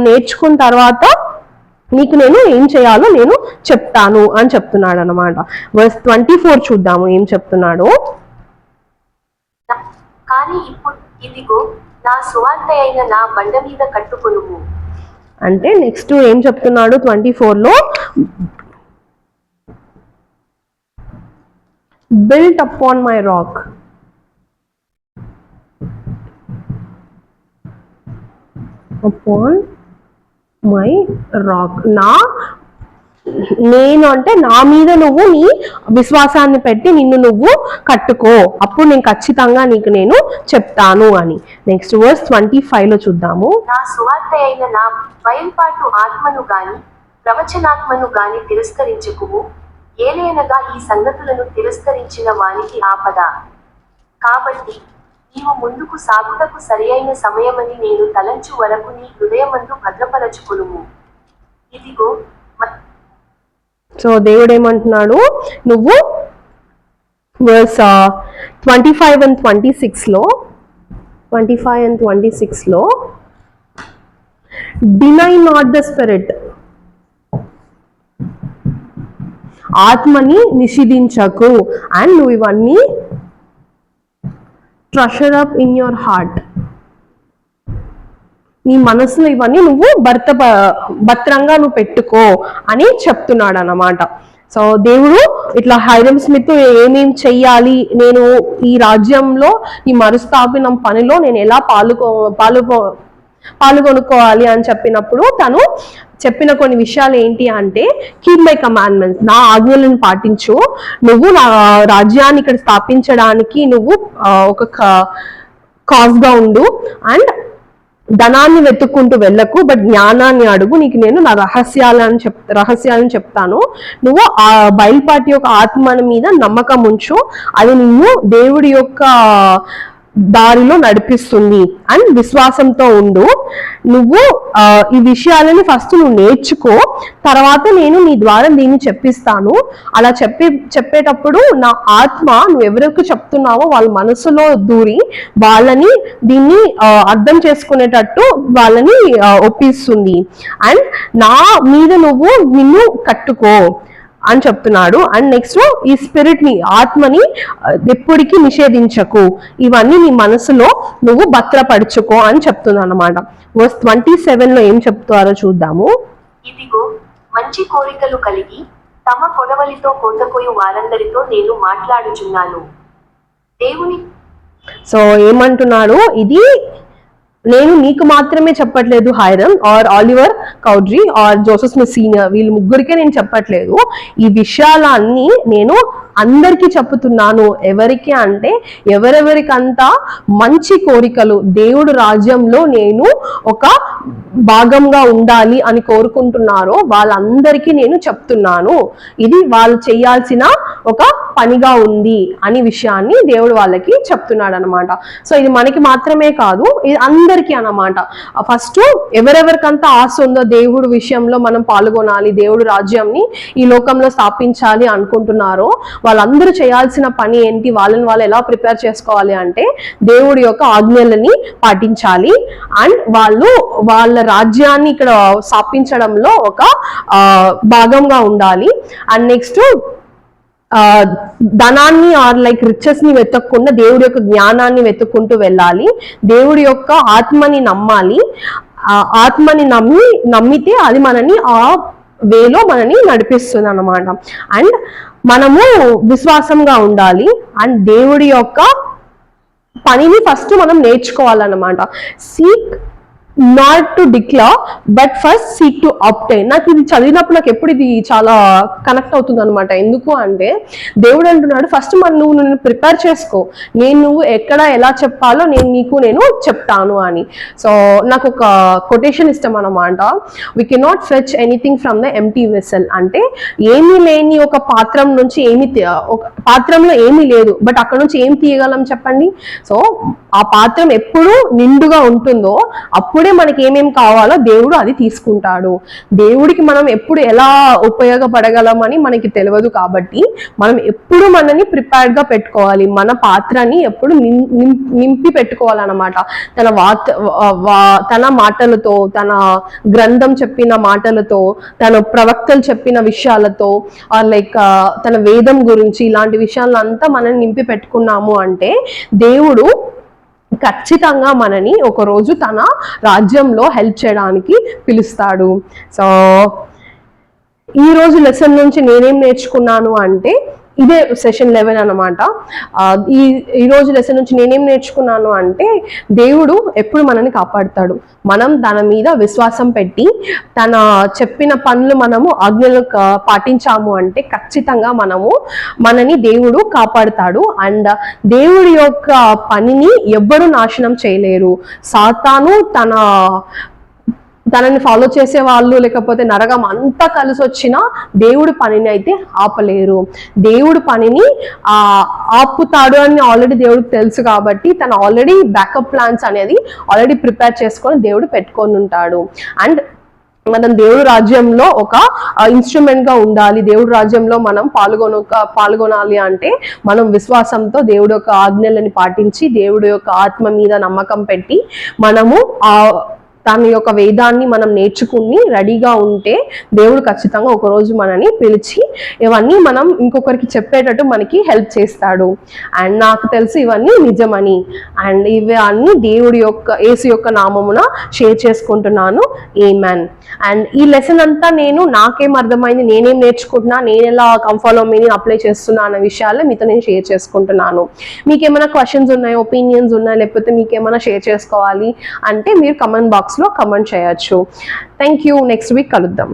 నేర్చుకున్న తర్వాత నీకు నేను ఏం చేయాలో నేను చెప్తాను అని చెప్తున్నాడు అన్నమాట. వర్స్ 24 చూద్దాము ఏం చెప్తున్నాడు. కానీ ఇప్పుడు ఇదిగో నా సువార్త అయిన నా బండ మీద కట్టుకొనుము. అంటే నెక్స్ట్ ఏం చెప్తున్నాడు 24లో, built upon my rock. Upon my rock. నేను అంటే నా మీద నువ్వు నీ విశ్వాసాన్ని పెట్టి నిన్ను నువ్వు కట్టుకో, అప్పుడు నేను ఖచ్చితంగా నీకు నేను చెప్తాను అని. నెక్స్ట్ వర్స్ 25లో చూద్దాము. నా సువార్త అయిన నా బయలుపాటు ఆత్మను గాని ప్రవచనాత్మను గాని తిరస్కరించకుము, ఏలయనగా ఈ సంగతులను తిరస్కరించిన వానికి ఆపద. కాబట్టి నీవు ముందుకు సాగుటకు సరియైన సమయమని నేను తలంచు వరకు నీ హృదయమందు భద్రపరచుకొనుము. ఇదిగో. సో దేవుడు ఏమంటున్నాడు, నువ్వు వర్స్ 25 and 26లో డినై నాట్ ద స్పిరిట్, ఆత్మని నిషేధించకు, అండ్ నువ్వు ఇవన్నీ treasure up in your heart, నీ మనసులో ఇవన్నీ నువ్వు భద్రంగా నువ్వు పెట్టుకో అని చెప్తున్నాడు అన్నమాట. సో దేవుడు ఇట్లా హైరమ్ స్మిత్ ఏమేం చెయ్యాలి, నేను ఈ రాజ్యంలో ఈ మరుస్థాపనం పనిలో నేను ఎలా పాల్గొనుకోవాలి అని చెప్పినప్పుడు తను చెప్పిన కొన్ని విషయాలు ఏంటి అంటే, కీప్ మై కమాండ్మెంట్స్, నా ఆజ్ఞలను పాటించు, నువ్వు నా రాజ్యాన్ని ఇక్కడ స్థాపించడానికి నువ్వు ఒక కాజ్గా ఉండు, అండ్ ధనాన్ని వెతుక్కుంటూ వెళ్ళకు, బట్ జ్ఞానాన్ని అడుగు, నీకు నేను నా రహస్యాలను చెప్తాను. నువ్వు ఆ బయలుపాటి యొక్క ఆత్మ మీద నమ్మకం ఉంచు, అది నిన్ను దేవుడి యొక్క దారిలో నడిపిస్తుంది, అండ్ విశ్వాసంతో ఉండు. నువ్వు ఈ విషయాలని ఫస్ట్ నువ్వు నేర్చుకో, తర్వాత నేను నీ ద్వారా దీన్ని చెప్పిస్తాను. అలా చెప్పేటప్పుడు నా ఆత్మ నువ్వు ఎవరికి చెప్తున్నావో వాళ్ళ మనసులో దూరి వాళ్ళని దీన్ని అర్థం చేసుకునేటట్టు వాళ్ళని ఒప్పిస్తుంది. అండ్ నా మీద నువ్వు నిన్ను కట్టుకో, అని చెప్తున్నాడు. అండ్ నెక్స్ట్ ఈ స్పిరిట్ ని, ఆత్మని ఎప్పటికీ నిషేధించకు, ఇవన్నీ నీ మనసులో నువ్వు భద్రపరచుకో అని చెప్తున్నాను అనమాట. వర్స్ 27లో ఏం చెప్తారో చూద్దాము. ఇదిగో మంచి కోరికలు కలిగి తమ కొడవలితో కోతపోయు వారందరితో నేను మాట్లాడుచున్నాను. దేవుని సో ఏమంటున్నాడు, ఇది నేను నీకు మాత్రమే చెప్పట్లేదు, Hyrum or Oliver Cowdery or Joseph Smith senior, వీళ్ళు ముగ్గురికే నేను చెప్పట్లేదు. ఈ విషయాలన్నీ నేను అందరికీ చెప్పుతున్నాను. ఎవరికి అంటే ఎవరెవరికంతా మంచి కోరికలు, దేవుడు రాజ్యంలో నేను ఒక భాగంగా ఉండాలి అని కోరుకుంటున్నారో వాళ్ళందరికీ నేను చెప్తున్నాను. ఇది వాళ్ళు చేయాల్సిన ఒక పనిగా ఉంది అని విషయాన్ని దేవుడు వాళ్ళకి చెప్తున్నాడు అనమాట. సో ఇది మనకి మాత్రమే కాదు, ఇది అందరికీ అన్నమాట. ఫస్ట్ ఎవరెవరికంతా ఆశ ఉందో దేవుడు విషయంలో మనం పాల్గొనాలి, దేవుడు రాజ్యంని ఈ లోకంలో స్థాపించాలి అనుకుంటున్నారో వాళ్ళందరూ చేయాల్సిన పని ఏంటి, వాళ్ళని వాళ్ళు ఎలా ప్రిపేర్ చేసుకోవాలి అంటే దేవుడి యొక్క ఆజ్ఞలని పాటించాలి. అండ్ వాళ్ళు వాళ్ళ రాజ్యాన్ని ఇక్కడ స్థాపించడంలో ఒక భాగంగా ఉండాలి. అండ్ నెక్స్ట్ ధనాన్ని ఆర్ లైక్ రిచెస్ ని వెతకకుండా దేవుడి యొక్క జ్ఞానాన్ని వెతుక్కుంటూ వెళ్ళాలి. దేవుడి యొక్క ఆత్మని నమ్మాలి. ఆత్మని నమ్మితే అది మనని ఆ వేలో మనని నడిపిస్తుంది అన్నమాట. అండ్ మనము విశ్వాసంగా ఉండాలి. అండ్ దేవుడి యొక్క పనిని ఫస్ట్ మనం నేర్చుకోవాలన్నమాట. Seek not to declare but first seek to obtain. నాకు ఇది చదివినప్పుడు నాకు ఎప్పుడు ఇది చాలా కనెక్ట్ అవుతుంది అనమాట. ఎందుకు అంటే దేవుడు అంటున్నాడు ఫస్ట్ నువ్వు ప్రిపేర్ చేసుకో, నువ్వు ఎక్కడ ఎలా చెప్పాలో నేను చెప్తాను అని. సో నాకు ఒక కొటేషన్ ఇష్టం అనమాట. We cannot fetch anything from the empty vessel. అంటే ఏమీ లేని ఒక పాత్రం నుంచి ఒక పాత్రంలో ఏమీ లేదు, బట్ అక్కడ నుంచి ఏం తీయగలం చెప్పండి. సో ఆ పాత్రం ఎప్పుడు నిండుగా ఉంటుందో అప్పుడే మనకి ఏమేం కావాలో దేవుడు అది తీసుకుంటాడు. దేవుడికి మనం ఎప్పుడు ఎలా ఉపయోగపడగలమని మనకి తెలియదు, కాబట్టి మనం ఎప్పుడు మనని ప్రిపేర్డ్ గా పెట్టుకోవాలి. మన పాత్రని ఎప్పుడు నింపి పెట్టుకోవాలన్నమాట. తన మాటలతో, తన గ్రంథం చెప్పిన మాటలతో, తన ప్రవక్తలు చెప్పిన విషయాలతో, లైక్ తన వేదం గురించి ఇలాంటి విషయాలంతా మనం నింపి పెట్టుకున్నాము అంటే దేవుడు ఖచ్చితంగా మనని ఒకరోజు తన రాజ్యంలో హెల్ప్ చేయడానికి పిలుస్తాడు. సో ఈ రోజు లెసన్ నుంచి నేనేం నేర్చుకున్నాను అంటే ఇదే సెషన్ 11 అనమాట. ఈ రోజు లెసన్ నుంచి నేనేం నేర్చుకున్నాను అంటే దేవుడు ఎప్పుడు మనల్ని కాపాడుతాడు. మనం తన మీద విశ్వాసం పెట్టి తన చెప్పిన పనులు మనము ఆజ్ఞలు పాటించాము అంటే ఖచ్చితంగా మనని దేవుడు కాపాడుతాడు. అండ్ దేవుడి యొక్క పనిని ఎవ్వరూ నాశనం చేయలేరు. సాతాను తనని ఫాలో చేసే వాళ్ళు లేకపోతే నరకం అంతా కలిసి వచ్చినా దేవుడి పనిని అయితే ఆపలేరు. దేవుడి పనిని ఆపుతాడు అని ఆల్రెడీ దేవుడికి తెలుసు, కాబట్టి తను ఆల్రెడీ బ్యాకప్ ప్లాన్స్ అనేది ఆల్రెడీ ప్రిపేర్ చేసుకొని దేవుడు పెట్టుకొని ఉంటాడు. అండ్ మనం దేవుడి రాజ్యంలో ఒక ఇన్స్ట్రుమెంట్ గా ఉండాలి. దేవుడి రాజ్యంలో మనం పాల్గొనాలి అంటే మనం విశ్వాసంతో దేవుడి యొక్క ఆజ్ఞలని పాటించి దేవుడి యొక్క ఆత్మ మీద నమ్మకం పెట్టి మనము తన యొక్క వేదాన్ని మనం నేర్చుకుని రెడీగా ఉంటే దేవుడు ఖచ్చితంగా ఒకరోజు మనని పిలిచి ఇవన్నీ మనం ఇంకొకరికి చెప్పేటట్టు మనకి హెల్ప్ చేస్తాడు. అండ్ నాకు తెలుసు ఇవన్నీ నిజమని. అండ్ ఇవన్నీ దేవుడి యొక్క యేసు యొక్క నామమున షేర్ చేసుకుంటున్నాను. ఆమేన్. అండ్ ఈ లెసన్ అంతా నాకేం అర్థమైంది, నేనేం నేర్చుకుంటున్నా, నేను ఎలా కంఫాలో మీని అప్లై చేస్తున్నా అన్న విషయాలు మీతో నేను షేర్ చేసుకుంటున్నాను. మీకు ఏమైనా క్వశ్చన్స్ ఉన్నాయి, ఒపీనియన్స్ ఉన్నాయి, లేకపోతే మీకు ఏమైనా షేర్ చేసుకోవాలి అంటే మీరు కమెంట్ బాక్స్ లో కమెంట్ చేయొచ్చు. Thank you. నెక్స్ట్ వీక్ కలుద్దాం.